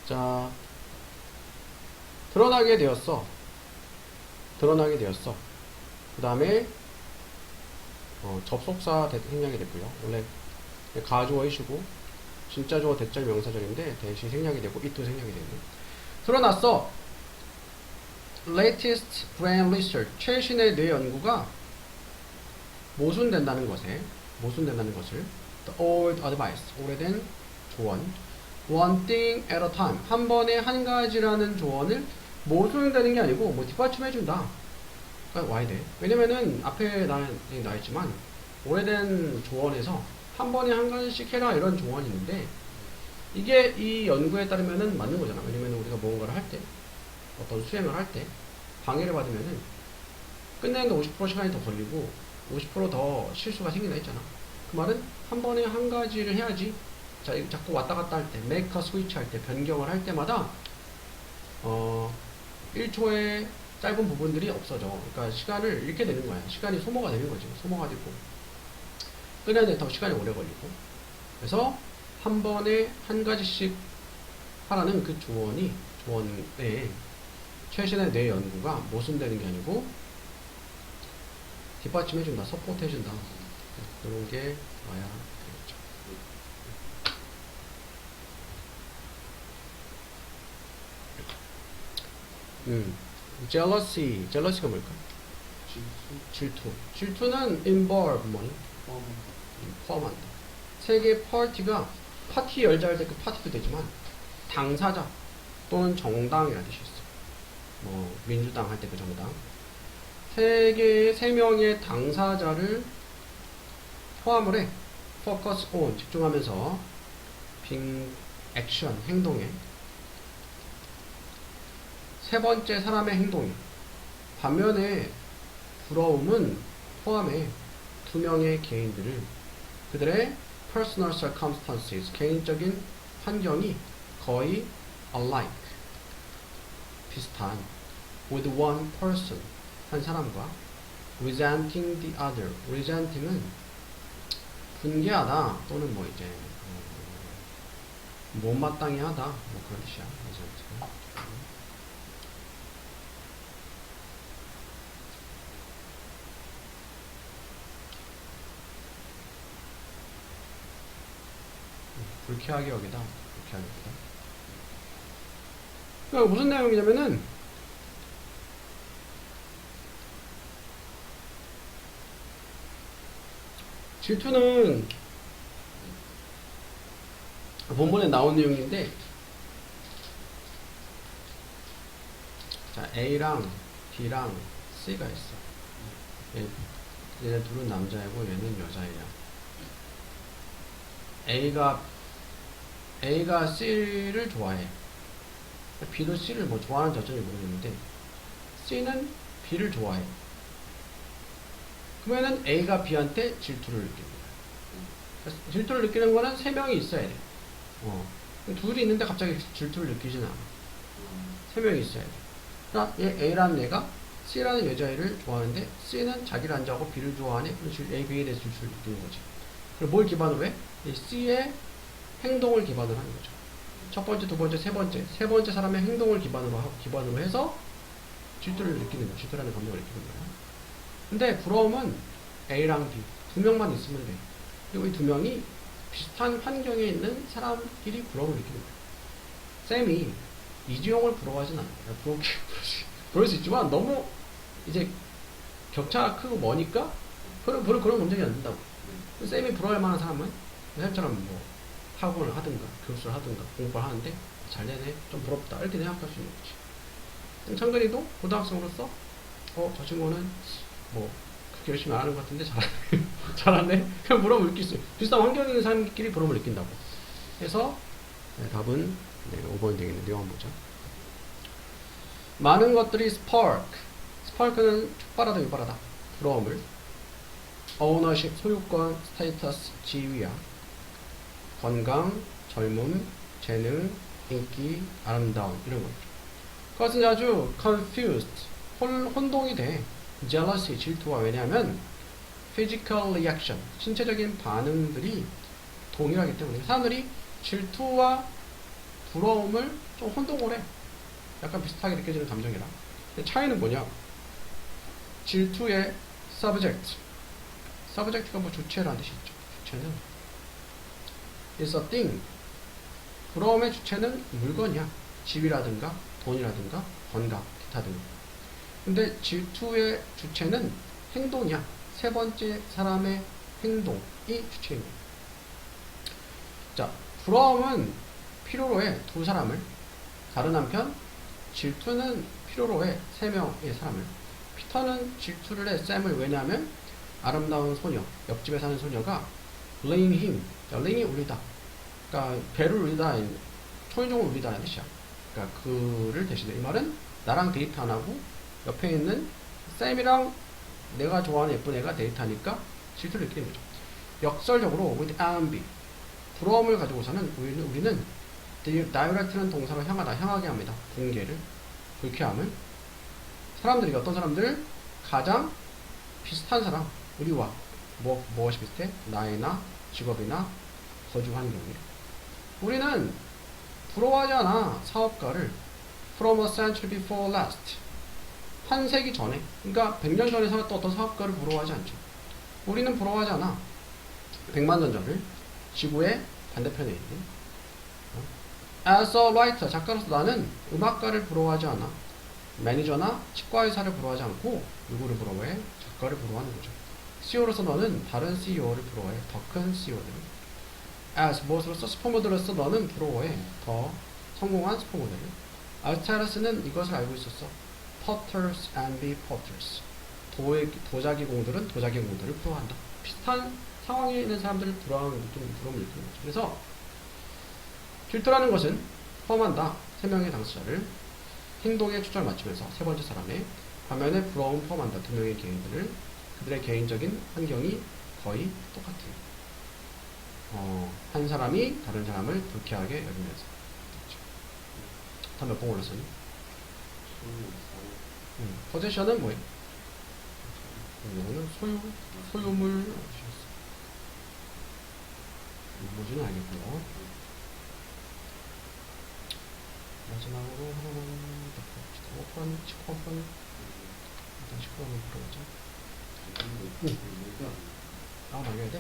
자, 드러나게 되었어. 드러나게 되었어. 그 다음에 접속사 생략이 됐고요. 원래 가주어 이시고 진짜 주어 대절 명사절인데 대시 생략이 되고 it도 생략이 되네. 드러났어. latest brain research, 최신의 뇌 연구가 모순된다는 것을 the old advice, 오래된 조언, one thing at a time, 한 번에 한 가지라는 조언을 모순되는 게 아니고 뭐 뒷받침해준다. 그러니까 와야 돼. 왜냐면은 앞에 나있지만 오래된 조언에서 한 번에 한 가지씩 해라 이런 조언이 있는데, 이게 이 연구에 따르면은 맞는 거잖아. 왜냐면 우리가 뭔가를 할 때, 어떤 수행을 할 때 방해를 받으면은 끝내는데 50% 시간이 더 걸리고 50% 더 실수가 생긴다 했잖아. 그 말은 한 번에 한 가지를 해야지. 자, 자꾸 왔다 갔다 할 때, make a switch 할 때, 변경을 할 때마다 1초의 짧은 부분들이 없어져. 그러니까 시간을 잃게 되는 거야. 시간이 소모가 되는 거지. 소모가 되고 끝내는데 더 시간이 오래 걸리고. 그래서 한 번에 한 가지씩 하라는 그 조언의 최신의 뇌 연구가 모순되는 게 아니고 뒷받침해준다, 서포트해준다. 그런 게 와야 되겠죠. jealousy가 뭘까? 질투는 involve 뭐니? 포함한다. 세계 파티가 파티 열자 할 때 그 파티도 되지만 당사자 또는 정당이라는 뜻이 있어. 뭐 민주당 할 때 그 정당. 세계의 3명의 당사자를 포함을 해. focus on, 집중하면서 being action, 행동에. 세 번째 사람의 행동이. 반면에 부러움은 포함해 2명의 개인들을, 그들의 personal circumstances, 개인적인 환경이 거의 alike, 비슷한, with one person, 한 사람과, resenting the other, resenting은 분개하다 또는 뭐 이제 못마땅해 하다, 뭐 그런 뜻이야. resenting. 불쾌하게 여기다. 불쾌하게 여기다. 그러니까 무슨 내용이냐면은 질투는 본문에 나온 내용인데, 자, A랑 B랑 C가 있어. 얘네 둘은 남자이고 얘는 여자애야. A가 C를 좋아해. B도 C를 뭐 좋아하는지 어쩐지 모르겠는데 C는 B를 좋아해. 그러면은 A가 B한테 질투를 느낍니다. 질투를 느끼는 거는 3명이 있어야 돼. 둘이 있는데 갑자기 질투를 느끼진 않아. 3명이 있어야 돼. 그러니까 얘 A라는 애가 C라는 여자애를 좋아하는데 C는 자기를 안 좋아하고 B를 좋아하네. 그럼 A, B에 대해서 질투를 느끼는 거지. 그럼 뭘 기반으로 해? 이 C의 행동을 기반으로 하는 거죠. 첫 번째, 두 번째, 세 번째 사람의 행동을 기반으로 해서 질투를 느끼는 거야. 질투라는 감정을 느끼는 거야. 근데 부러움은 A랑 B 두 명만 있으면 돼. 그리고 이 두 명이 비슷한 환경에 있는 사람끼리 부러움을 느끼는 거야. 쌤이 이지용을 부러워하진 않아요. 부러울 수 있지만 너무 이제 격차가 크고 머니까 그런 감정이 안 든다고. 쌤이 부러워할 만한 사람은 쌤처럼 뭐 학원을 하든가 교수를 하든가 공부를 하는데 잘 되네, 좀 부럽다 이렇게 생각할 수 있는 거지. 창근이도 고등학생으로서 저 친구는 뭐 그렇게 열심히 안 하는 것 같은데 잘하네 그냥 부러움을 느낄 수 있어요. 비슷한 환경에 있는 사람끼리 부러움을 느낀다고 해서 답은 5번이 되겠는데요. 한번 보자. 많은 것들이 스파크는 촉발하다 유발하다. 부러움을 ownership 소유권, 스테이터스 지위야, 건강, 젊음, 재능, 인기, 아름다움 이런 것들. 그것은 아주 confused 혼동이 돼. jealousy 질투와. 왜냐하면 physical reaction 신체적인 반응들이 동일하기 때문에 사람들이 질투와 부러움을 좀 혼동을 해. 약간 비슷하게 느껴지는 감정이라. 근데 차이는 뭐냐? 질투의 subject가 뭐 주체라는 뜻이 있죠. 주체는 is a thing. 부러움의 주체는 물건이야. 집이라든가 돈이라든가 건강, 기타 등. 근데 질투의 주체는 행동이야. 세 번째 사람의 행동이 주체인 거야. 자, 부러움은 필요로 해. 두 사람을. 다른 한편 질투는 필요로 해. 3명의 사람을. 피터는 질투를 해. 샘을. 왜냐하면 아름다운 소녀, 옆집에 사는 소녀가 laying him. laying이 울리다. 그러니까 배를 울리다, 초인종을 울리다라는 뜻이야. 그러니까 그를 대신해. 이 말은 나랑 데이트 안 하고 옆에 있는 샘이랑 내가 좋아하는 예쁜 애가 데이트하니까 질투를 느끼는 거죠. 역설적으로 with envy 부러움을 가지고서는 우리는 direct는 동사로 향하게 합니다. 붕괴를, 불쾌함을. 사람들이 어떤 사람들? 가장 비슷한 사람, 우리와 무엇이 비슷해? 나이나 직업이나 거주 환경이. 우리는 부러워하지 않아. 사업가를 from a century before last 한 세기 전에, 그러니까 100년 전에 살았던 어떤 사업가를 부러워하지 않죠. 우리는 부러워하지 않아. 100만 년 전을 지구의 반대편에 있는 as a writer 작가로서 나는 음악가를 부러워하지 않아. 매니저나 치과의사를 부러워하지 않고 누구를 부러워해? 작가를 부러워하는 거죠. CEO로서 너는 다른 CEO를 부러워해. 더 큰 CEO들을. as 무엇으로서? 슈퍼모델로서 너는 부러워해. 더 성공한 슈퍼모델을. 아르테라스는 이것을 알고 있었어. potters envy potters. 도자기 공들은 도자기 공들을 부러워한다. 비슷한 상황에 있는 사람들을 부러움을 느끼는 거죠. 그래서 질투라는 것은 포함한다. 3명의 당사자를 행동에 초점을 맞추면서 세 번째 사람의 반면에 부러움 포함한다. 2명의 개인들을 그들의 개인적인 환경이 거의 똑같은 한 사람이 다른 사람을 불쾌하게 여기면서. 다 몇 번 올랐어요? 포제션은 뭐예요? 이거는 소유물. 뭐지는 알겠고요. 마지막으로 하나만 더 볼봅시다. 19번 일단 19번을 풀어보자. 남겨야 돼?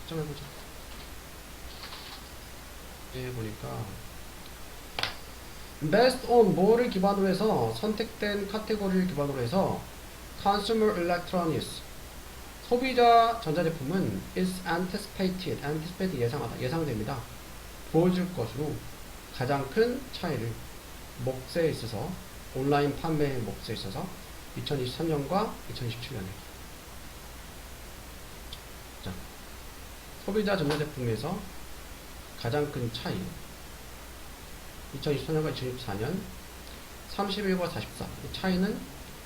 좀 해보자. 보니까 based on 뭐를 기반으로 해서 선택된 카테고리를 기반으로 해서 consumer electronics 소비자 전자제품은 is anticipated 예상하다, 예상됩니다. 보여줄 것으로 가장 큰 차이를 몫에 있어서 온라인 판매의 몫에 있어서 2023년과 2017년에 자, 소비자 전자제품에서 가장 큰 차이 2024년과 2024년 31과 44 차이는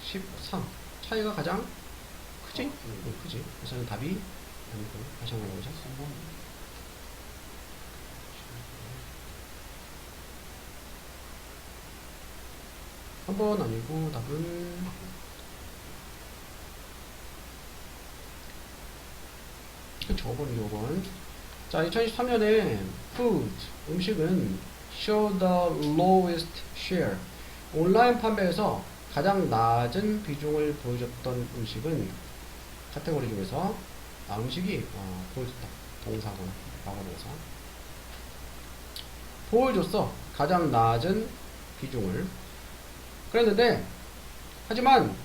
13 차이가 가장 크지? 크지. 그래서 답이 아니고 다시 한번 해보자. 3번 아니고 답은 저번이죠, 5번. 자, 2023년에 food 음식은 show the lowest share 온라인 판매에서 가장 낮은 비중을 보여줬던 음식은 카테고리 중에서 음식이 보여줬다 동사거나 과거동사 보여줬어 가장 낮은 비중을 그랬는데 하지만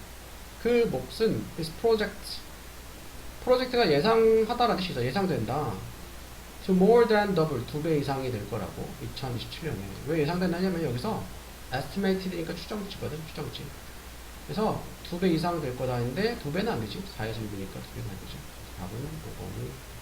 그 몫은 is 프로젝트가 예상하다라는 뜻이죠. 예상된다. to more than double 2배 이상이 될 거라고 2027년에 왜 예상된다냐면 여기서 estimated니까 추정치거든 추정치 그래서 2배 이상 될 거다 했는데 2배는 안 되지 4에서 6이니까 2배는 안 되지 답은 5번이